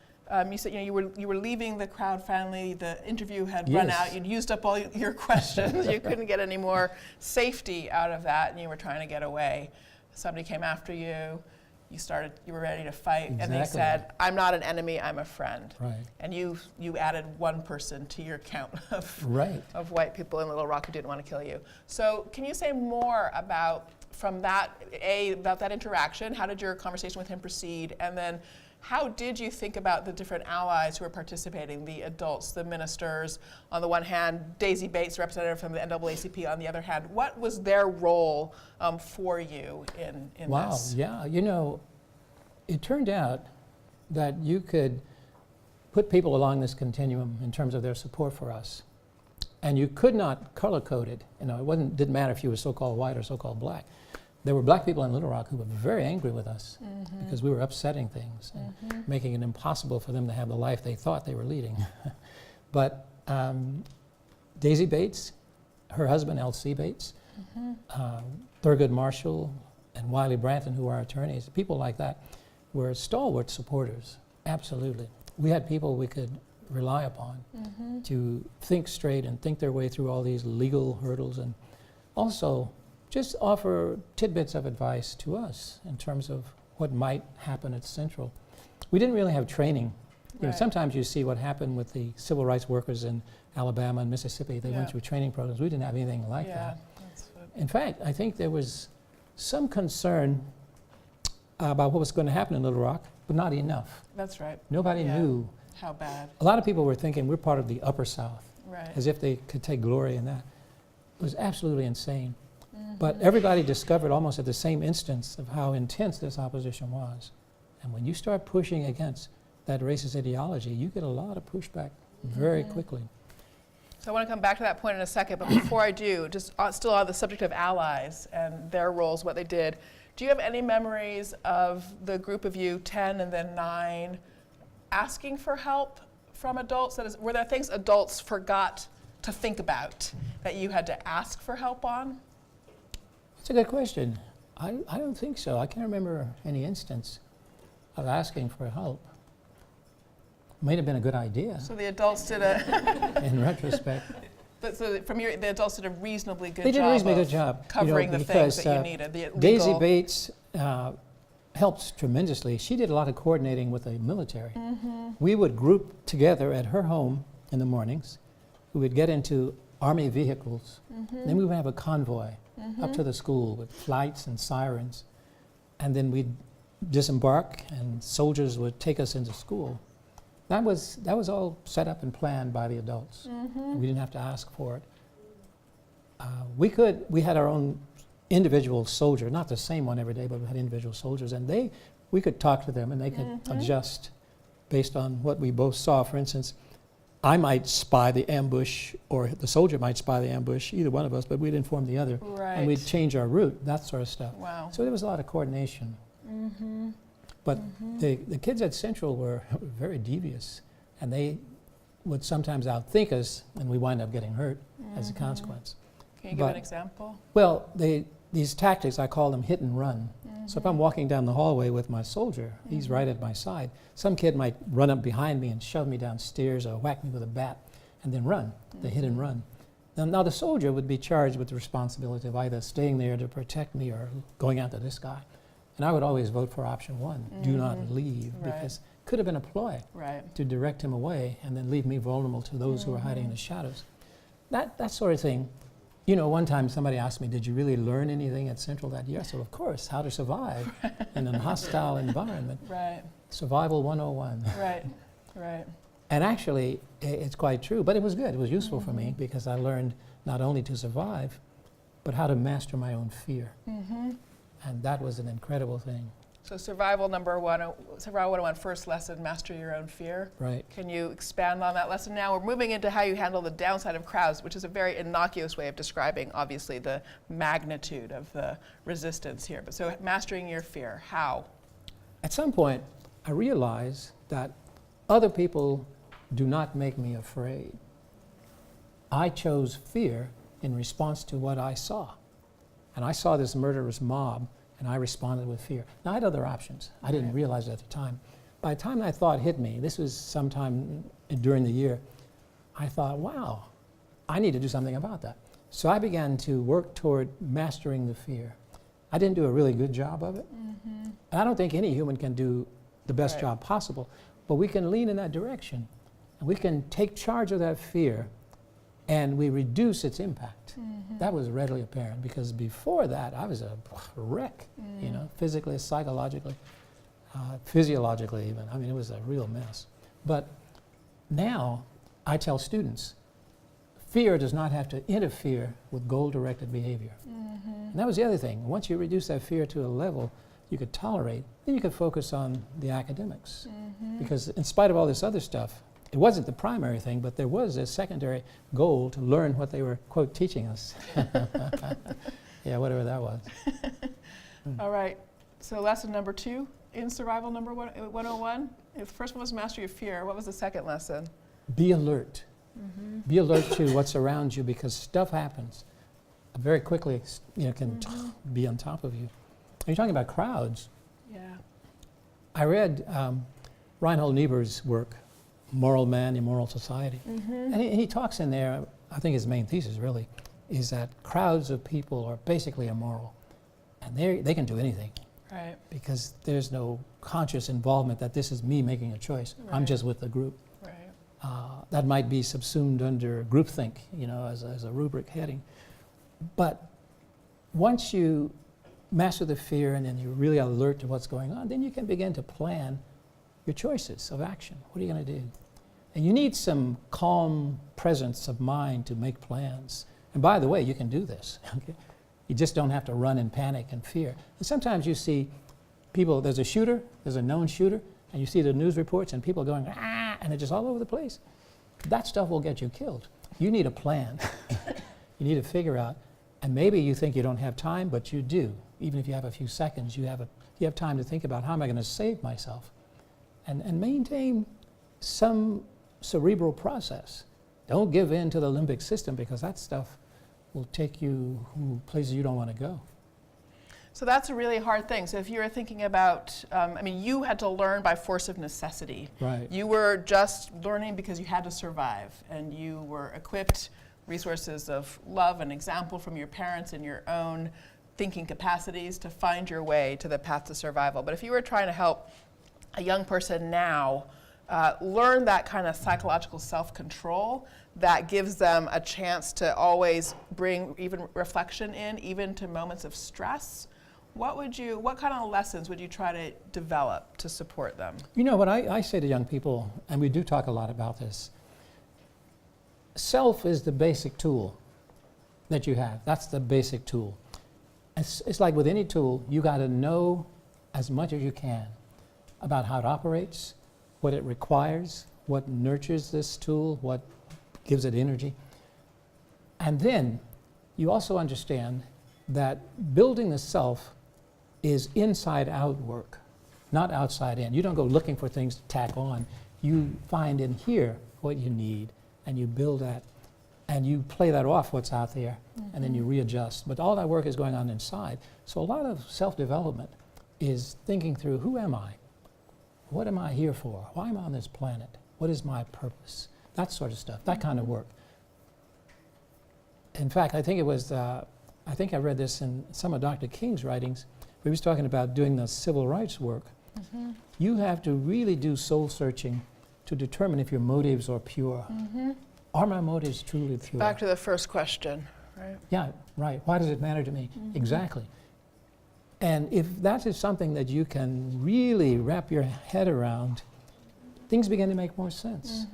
you said you were leaving the Crowd family. The interview had run out. You'd used up all your questions. You couldn't get any more safety out of that, and you were trying to get away. Somebody came after you. You were ready to fight, and they said, "I'm not an enemy. I'm a friend." And you added one person to your count of white people in Little Rock who didn't want to kill you. So can you say more about that interaction? How did your conversation with him proceed? And then how did you think about the different allies who were participating, the adults, the ministers, on the one hand, Daisy Bates, representative from the NAACP, on the other hand? What was their role for you in this? Wow, yeah. It turned out that you could put people along this continuum in terms of their support for us. And you could not color code it. It didn't matter if you were so-called white or so-called black. There were black people in Little Rock who were very angry with us because we were upsetting things and making it impossible for them to have the life they thought they were leading. But Daisy Bates, her husband, L.C. Bates, Thurgood Marshall, and Wiley Branton, who were our attorneys, people like that, were stalwart supporters, absolutely. We had people we could rely upon to think straight and think their way through all these legal hurdles, and also just offer tidbits of advice to us in terms of what might happen at Central. We didn't really have training You know, Right. sometimes you see what happened with the civil rights workers in Alabama and Mississippi. They Yeah. went through training programs. We didn't have anything like Yeah, that. that's what- In fact, I think there was some concern about what was going to happen in Little Rock, but not enough. that's right. Nobody Yeah. knew. How bad, A lot of people were thinking we're part of the Upper South, right. as if they could take glory in that. It was absolutely insane. Mm-hmm. But everybody discovered almost at the same instance of how intense this opposition was. And when you start pushing against that racist ideology, you get a lot of pushback very Mm-hmm. quickly. So I want to come back to that point in a second, but before I do, just still on the subject of allies and their roles, what they did, do you have any memories of the group of you, 10 and then 9, asking for help from adults? That is, were there things adults forgot to think about that you had to ask for help on? That's a good question. I don't think so. I can't remember any instance of asking for help. Might have been a good idea So the adults did a, in retrospect. but so from your, the adults did a reasonably good They job did a reasonably of good job. covering the things because, that you needed, the legal. Daisy Bates helped tremendously. She did a lot of coordinating with the military. We would group together at her home in the mornings. We would get into Army vehicles. Then we would have a convoy up to the school with lights and sirens. And then we'd disembark and soldiers would take us into school. That was all set up and planned by the adults. And we didn't have to ask for it. We had our own individual soldier, not the same one every day, but we had individual soldiers, and we could talk to them and they could adjust based on what we both saw. For instance, I might spy the ambush, or the soldier might spy the ambush, either one of us, but we'd inform the other. Right. And we'd change our route, that sort of stuff. Wow. So there was a lot of coordination. But the kids at Central were very devious, and they would sometimes outthink us, and we wind up getting hurt as a consequence. Can you give an but- example? Well, these tactics, I call them hit and run. So if I'm walking down the hallway with my soldier, he's right at my side. Some kid might run up behind me and shove me downstairs or whack me with a bat and then run, the hit and run. Now the soldier would be charged with the responsibility of either staying there to protect me or going after this guy. And I would always vote for option one, do not leave, Right. because it could have been a ploy Right. to direct him away and then leave me vulnerable to those who are hiding in the shadows. That sort of thing. You know, one time somebody asked me, did you really learn anything at Central that year? I said, of course, how to survive in a hostile environment. Right. Survival 101. Right. Right. And actually, it's quite true, but it was good. It was useful for me because I learned not only to survive, but how to master my own fear. And that was an incredible thing, So survival 101, first lesson, master your own fear. right? Can you expand on that lesson now? We're moving into how you handle the downside of crowds, which is a very innocuous way of describing, obviously, the magnitude of the resistance here. But so mastering your fear, how? At some point, I realized that other people do not make me afraid. I chose fear in response to what I saw. And I saw this murderous mob, and I responded with fear. Now, I had other options. I didn't Right. realize it at the time. By the time that thought hit me, this was sometime during the year, I thought, wow, I need to do something about that. So I began to work toward mastering the fear. I didn't do a really good job of it. And I don't think any human can do the best Right. job possible, but we can lean in that direction. And we can take charge of that fear, and we reduce its impact. That was readily apparent, because before that, I was a wreck, you know, physically, psychologically, physiologically even. I mean, it was a real mess. But now, I tell students, fear does not have to interfere with goal-directed behavior. And that was the other thing. Once you reduce that fear to a level you could tolerate, then you could focus on the academics. Because in spite of all this other stuff, it wasn't the primary thing, but there was a secondary goal to learn what they were, quote, teaching us. Yeah, whatever that was. All right. So lesson number 2 in survival 101. The first one was master your fear. What was the second lesson? Be alert. Be alert to what's around you, because stuff happens very quickly, you know, can be on top of you. You're talking about crowds. Yeah. I read Reinhold Niebuhr's work, Moral Man, Immoral Society. And he talks in there, I think his main thesis really, is that crowds of people are basically immoral. And they can do anything. Right. because there's no conscious involvement that this is me making a choice. I'm Right. just with the group. Right. That might be subsumed under groupthink, as a rubric heading. But once you master the fear and then you're really alert to what's going on, then you can begin to plan your choices of action. What are you going to do? And you need some calm presence of mind to make plans. And by the way, you can do this. Okay? You just don't have to run in panic and fear. And sometimes you see people, there's a known shooter, and you see the news reports and people going, ah, and they're just all over the place. That stuff will get you killed. You need a plan. You need to figure out, and maybe you think you don't have time, but you do. Even if you have a few seconds, you have time to think about how am I going to save myself, and maintain some cerebral process. Don't give in to the limbic system, because that stuff will take you places you don't want to go. So that's a really hard thing. So if you were thinking about, you had to learn by force of necessity. Right. You were just learning because you had to survive, and you were equipped resources of love and example from your parents and your own thinking capacities to find your way to the path to survival. But if you were trying to help a young person now learn that kind of psychological self-control that gives them a chance to always bring even reflection in, even to moments of stress, what kind of lessons would you try to develop to support them? You know what I say to young people, and we do talk a lot about this, self is the basic tool that you have. That's the basic tool. It's like with any tool, you got to know as much as you can about how it operates, what it requires, what nurtures this tool, what gives it energy. And then you also understand that building the self is inside out work, not outside in. You don't go looking for things to tack on. You find in here what you need, and you build that, and you play that off what's out there, and then you readjust. But all that work is going on inside. So a lot of self-development is thinking through, who am I? What am I here for? Why am I on this planet? What is my purpose? That sort of stuff, that kind of work. In fact, I think it was, I think I read this in some of Dr. King's writings. He was talking about doing the civil rights work. You have to really do soul searching to determine if your motives are pure. Are my motives truly pure? Back to the first question, right? Yeah, right. Why does it matter to me? Exactly. And if that is something that you can really wrap your head around, things begin to make more sense.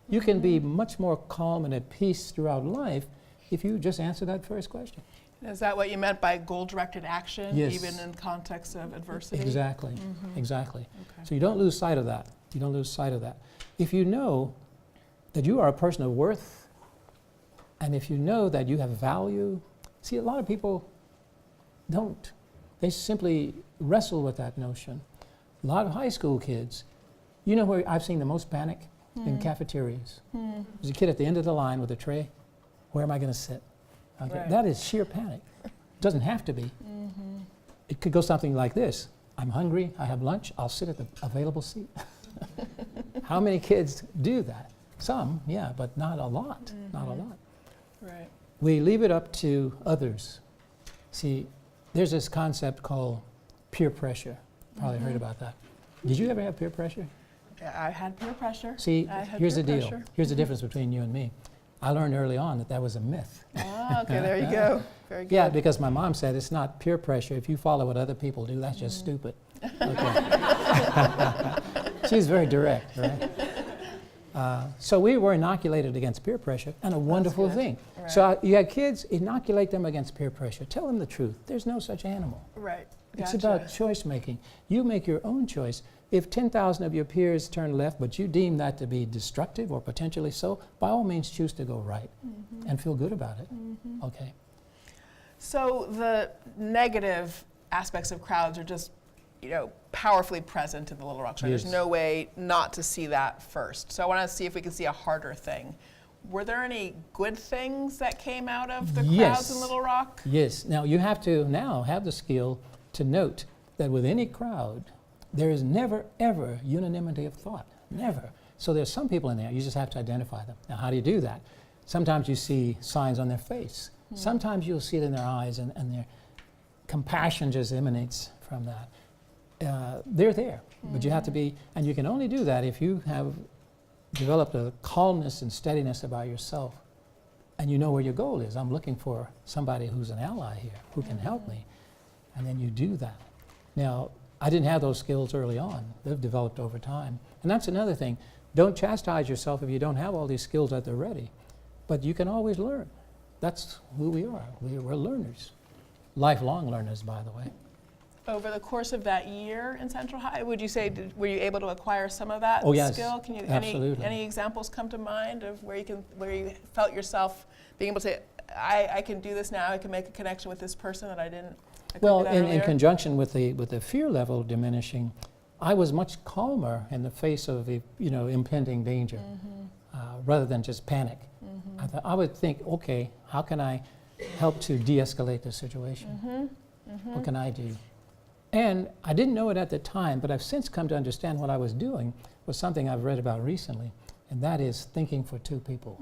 You can be much more calm and at peace throughout life if you just answer that first question. Is that what you meant by goal-directed action, Yes. even in context of adversity? Exactly, exactly. Okay. So you don't lose sight of that. You don't lose sight of that. If you know that you are a person of worth, and if you know that you have value, see, a lot of people don't. They simply wrestle with that notion. A lot of high school kids, you know where I've seen the most panic? In cafeterias. There's a kid at the end of the line with a tray. Where am I going to sit? Okay. Right. That is sheer panic. Doesn't have to be. It could go something like this. I'm hungry, I have lunch, I'll sit at the available seat. How many kids do that? Some, yeah, but not a lot, not a lot. Right. We leave it up to others. See, there's this concept called peer pressure. Probably heard about that. Did you ever have peer pressure? Yeah, I had peer pressure. See, I had here's the peer deal. pressure. Here's the difference between you and me. I learned early on that that was a myth. Ah, okay, there you go. Very good. Yeah, because my mom said it's not peer pressure. If you follow what other people do, that's just stupid. Okay. She's very direct, right? So we were inoculated against peer pressure, and a wonderful good. thing. Right. So you had kids, inoculate them against peer pressure. Tell them the truth. There's no such animal. Right. It's Gotcha. about choice making. You make your own choice. If 10,000 of your peers turn left, but you deem that to be destructive or potentially so, by all means choose to go right and feel good about it. Okay. So the negative aspects of crowds are just, powerfully present in the Little Rock story. Yes. There's no way not to see that first. So I want to see if we can see a harder thing. Were there any good things that came out of the crowds in Little Rock? Yes. Now you have to now have the skill to note that with any crowd, there is never, ever unanimity of thought. Never. So there's some people in there, you just have to identify them. Now, how do you do that? Sometimes you see signs on their face. Sometimes you'll see it in their eyes and compassion just emanates from that. They're there, but you have to be, and you can only do that if you have developed a calmness and steadiness about yourself, and you know where your goal is. I'm looking for somebody who's an ally here, who can help me, and then you do that. Now, I didn't have those skills early on. They've developed over time. And that's another thing. Don't chastise yourself if you don't have all these skills at the ready, but you can always learn. That's who we are. We're learners. Lifelong learners, by the way. Over the course of that year in Central High, would you say, were you able to acquire some of that Oh, yes, skill? Can you, absolutely. any examples come to mind of where you felt yourself being able to say, I can do this now, I can make a connection with this person that I couldn't Well, do that in earlier? conjunction with the fear level diminishing, I was much calmer in the face of impending danger, rather than just panic. I would think, okay, how can I help to de-escalate the situation? What can I do? And I didn't know it at the time, but I've since come to understand what I was doing was something I've read about recently, and that is thinking for two people.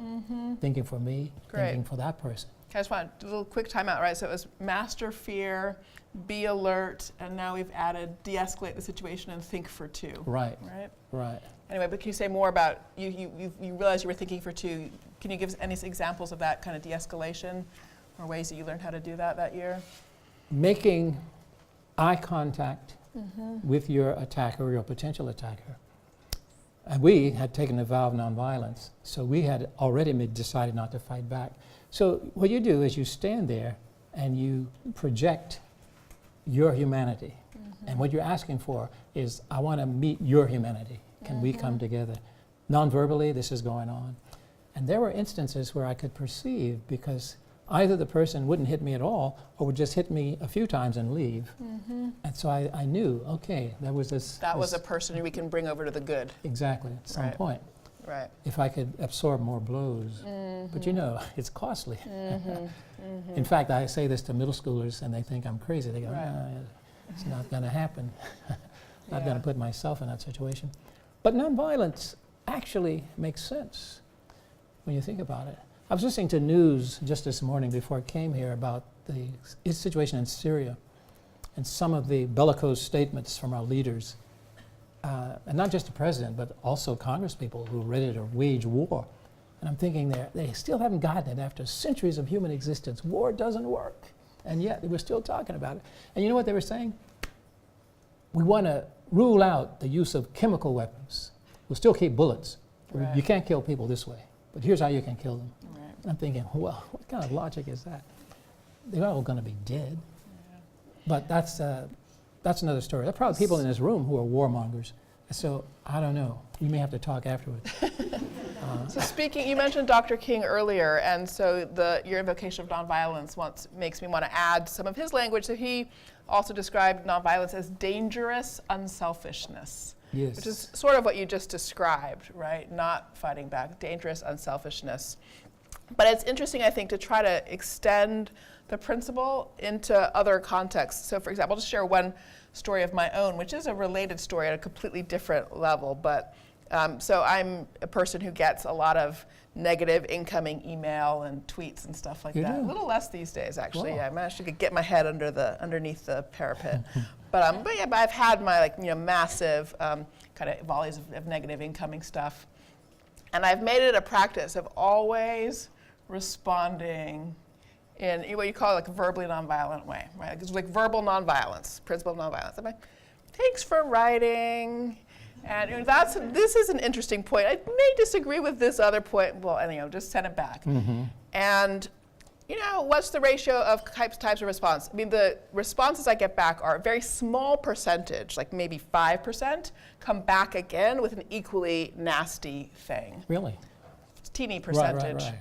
Thinking for me, Great. thinking for that person. Okay, I just want a little quick timeout, right? So it was master fear, be alert, and now we've added de-escalate the situation and think for two. Right, Right? right. Anyway, but can you say more about, you realized you were thinking for two. Can you give us any examples of that kind of de-escalation or ways that you learned how to do that year? Making eye contact with your attacker, your potential attacker. And we had taken a vow of nonviolence, so we had already decided not to fight back. So what you do is you stand there and you project your humanity. And what you're asking for is, I want to meet your humanity. Can we come together? Non-verbally, this is going on. And there were instances where I could perceive, because either the person wouldn't hit me at all or would just hit me a few times and leave. And so I knew, okay, there was this... That was a person we can bring over to the good. Exactly, at some Right. point. Right. If I could absorb more blows. But it's costly. In fact, I say this to middle schoolers and they think I'm crazy. They go, Right. "No, it's not going to happen. Not Yeah. going to put myself in that situation." But nonviolence actually makes sense when you think about it. I was listening to news just this morning before I came here about the situation in Syria and some of the bellicose statements from our leaders. And not just the president, but also congresspeople who are ready to wage war. And I'm thinking they still haven't gotten it after centuries of human existence. War doesn't work. And yet we're still talking about it. And you know what they were saying? We want to rule out the use of chemical weapons. We'll still keep bullets. Right. You can't kill people this way. But here's how you can kill them. Right. And I'm thinking, well, what kind of logic is that? They're all going to be dead. But that's another story. There are probably people in this room who are warmongers. So I don't know. You may have to talk afterwards. So speaking, you mentioned Dr. King earlier, and so your invocation of nonviolence makes me want to add some of his language. So he also described nonviolence as dangerous unselfishness, Yes. which is sort of what you just described, right? Not fighting back, dangerous unselfishness. But it's interesting, I think, to try to extend the principle into other contexts. So for example, I'll just share one story of my own, which is a related story at a completely different level. But so I'm a person who gets a lot of negative incoming email and tweets and stuff like You that. do? A little less these days, actually. Wow. Yeah, I managed to get my head underneath the parapet. But I've had my massive kind of volleys of negative incoming stuff. And I've made it a practice of always responding in what you call a verbally nonviolent way, right? It's like verbal nonviolence, principle of nonviolence. I'm like, thanks for writing. And this is an interesting point. I may disagree with this other point. Well, anyhow, just send it back. And what's the ratio of types of response? I mean, the responses I get back are a very small percentage, like maybe 5%, come back again with an equally nasty thing. Really? It's a teeny percentage. Right.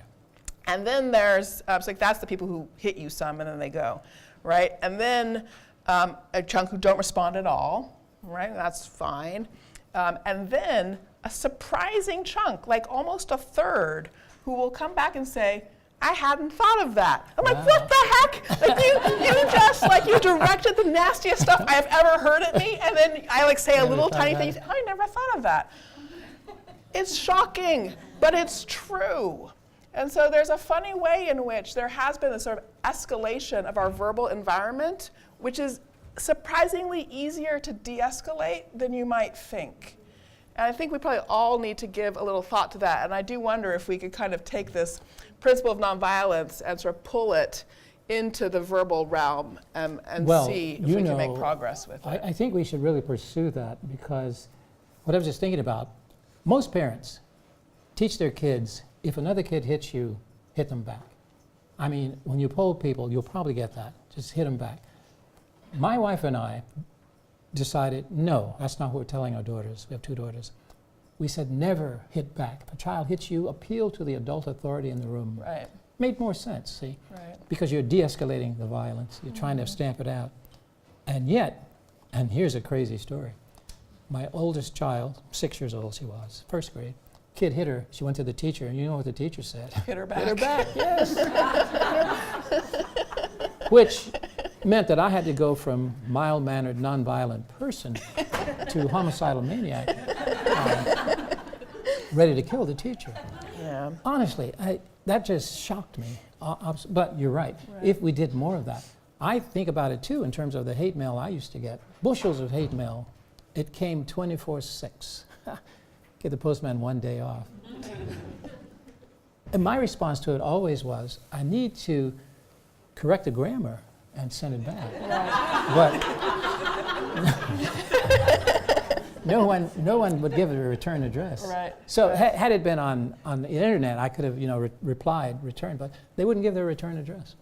And then there's, that's the people who hit you some and then they go, right? And then a chunk who don't respond at all, right? That's fine. And then a surprising chunk, like almost a third, who will come back and say, I hadn't thought of that. I'm like, what the heck? Like you directed the nastiest stuff I've ever heard at me, and then I say a little tiny thing, I never thought of that. It's shocking, but it's true. And so there's a funny way in which there has been a sort of escalation of our verbal environment, which is surprisingly easier to de-escalate than you might think. And I think we probably all need to give a little thought to that. And I do wonder if we could kind of take this principle of nonviolence and sort of pull it into the verbal realm and Well, see if you we can know, make progress with it. I think we should really pursue that, because what I was just thinking about, most parents teach their kids, if another kid hits you, hit them back. I mean, when you poll people, you'll probably get that. Just hit them back. My wife and I decided, no, that's not what we're telling our daughters. We have 2 daughters. We said, never hit back. If a child hits you, appeal to the adult authority in the room. Right, Made more sense, see? right. Because you're de-escalating the violence. You're trying to stamp it out. And yet, and here's a crazy story. My oldest child, 6 years old she was, 1st grade, kid hit her. She went to the teacher, and you know what the teacher said? Hit her back. Hit her back, yes. Which meant that I had to go from mild-mannered, nonviolent person to homicidal maniac, ready to kill the teacher. Yeah. Honestly, that just shocked me. But you're right. If we did more of that. I think about it too in terms of the hate mail I used to get. Bushels of hate mail. It came 24/6. Give the postman 1 day off. And my response to it always was, I need to correct the grammar and send it back. But no one would give it a return address. Right. So had it been on the internet, I could have replied, returned, but they wouldn't give their return address.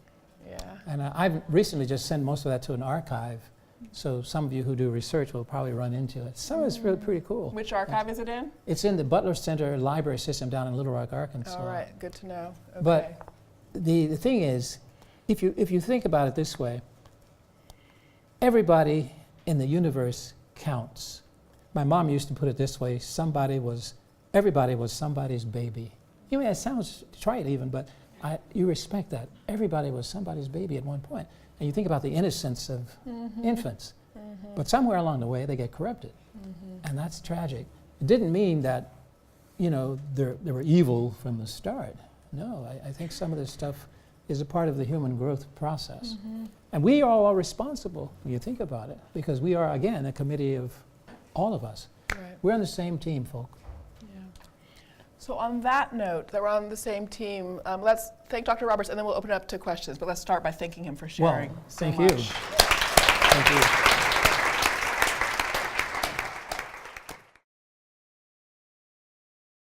Yeah. And I've recently just sent most of that to an archive, so some of you who do research will probably run into it. Some of it's really pretty cool. Which archive is it in? It's in the Butler Center Library System down in Little Rock, Arkansas. All right, good to know. Okay. But the thing is, if you think about it this way, everybody in the universe counts. My mom used to put it this way: everybody was somebody's baby. You know, it sounds trite even, but you respect that. Everybody was somebody's baby at one point. And you think about the innocence of infants. But somewhere along the way, they get corrupted. And that's tragic. It didn't mean that, they were evil from the start. No, I think some of this stuff is a part of the human growth process. And we are all responsible, when you think about it, because we are, again, a committee of all of us. Right. We're on the same team, folk. Yeah. So on that note, that we're on the same team, let's thank Dr. Roberts, and then we'll open it up to questions. But let's start by thanking him for sharing so Thank much. you. Thank you.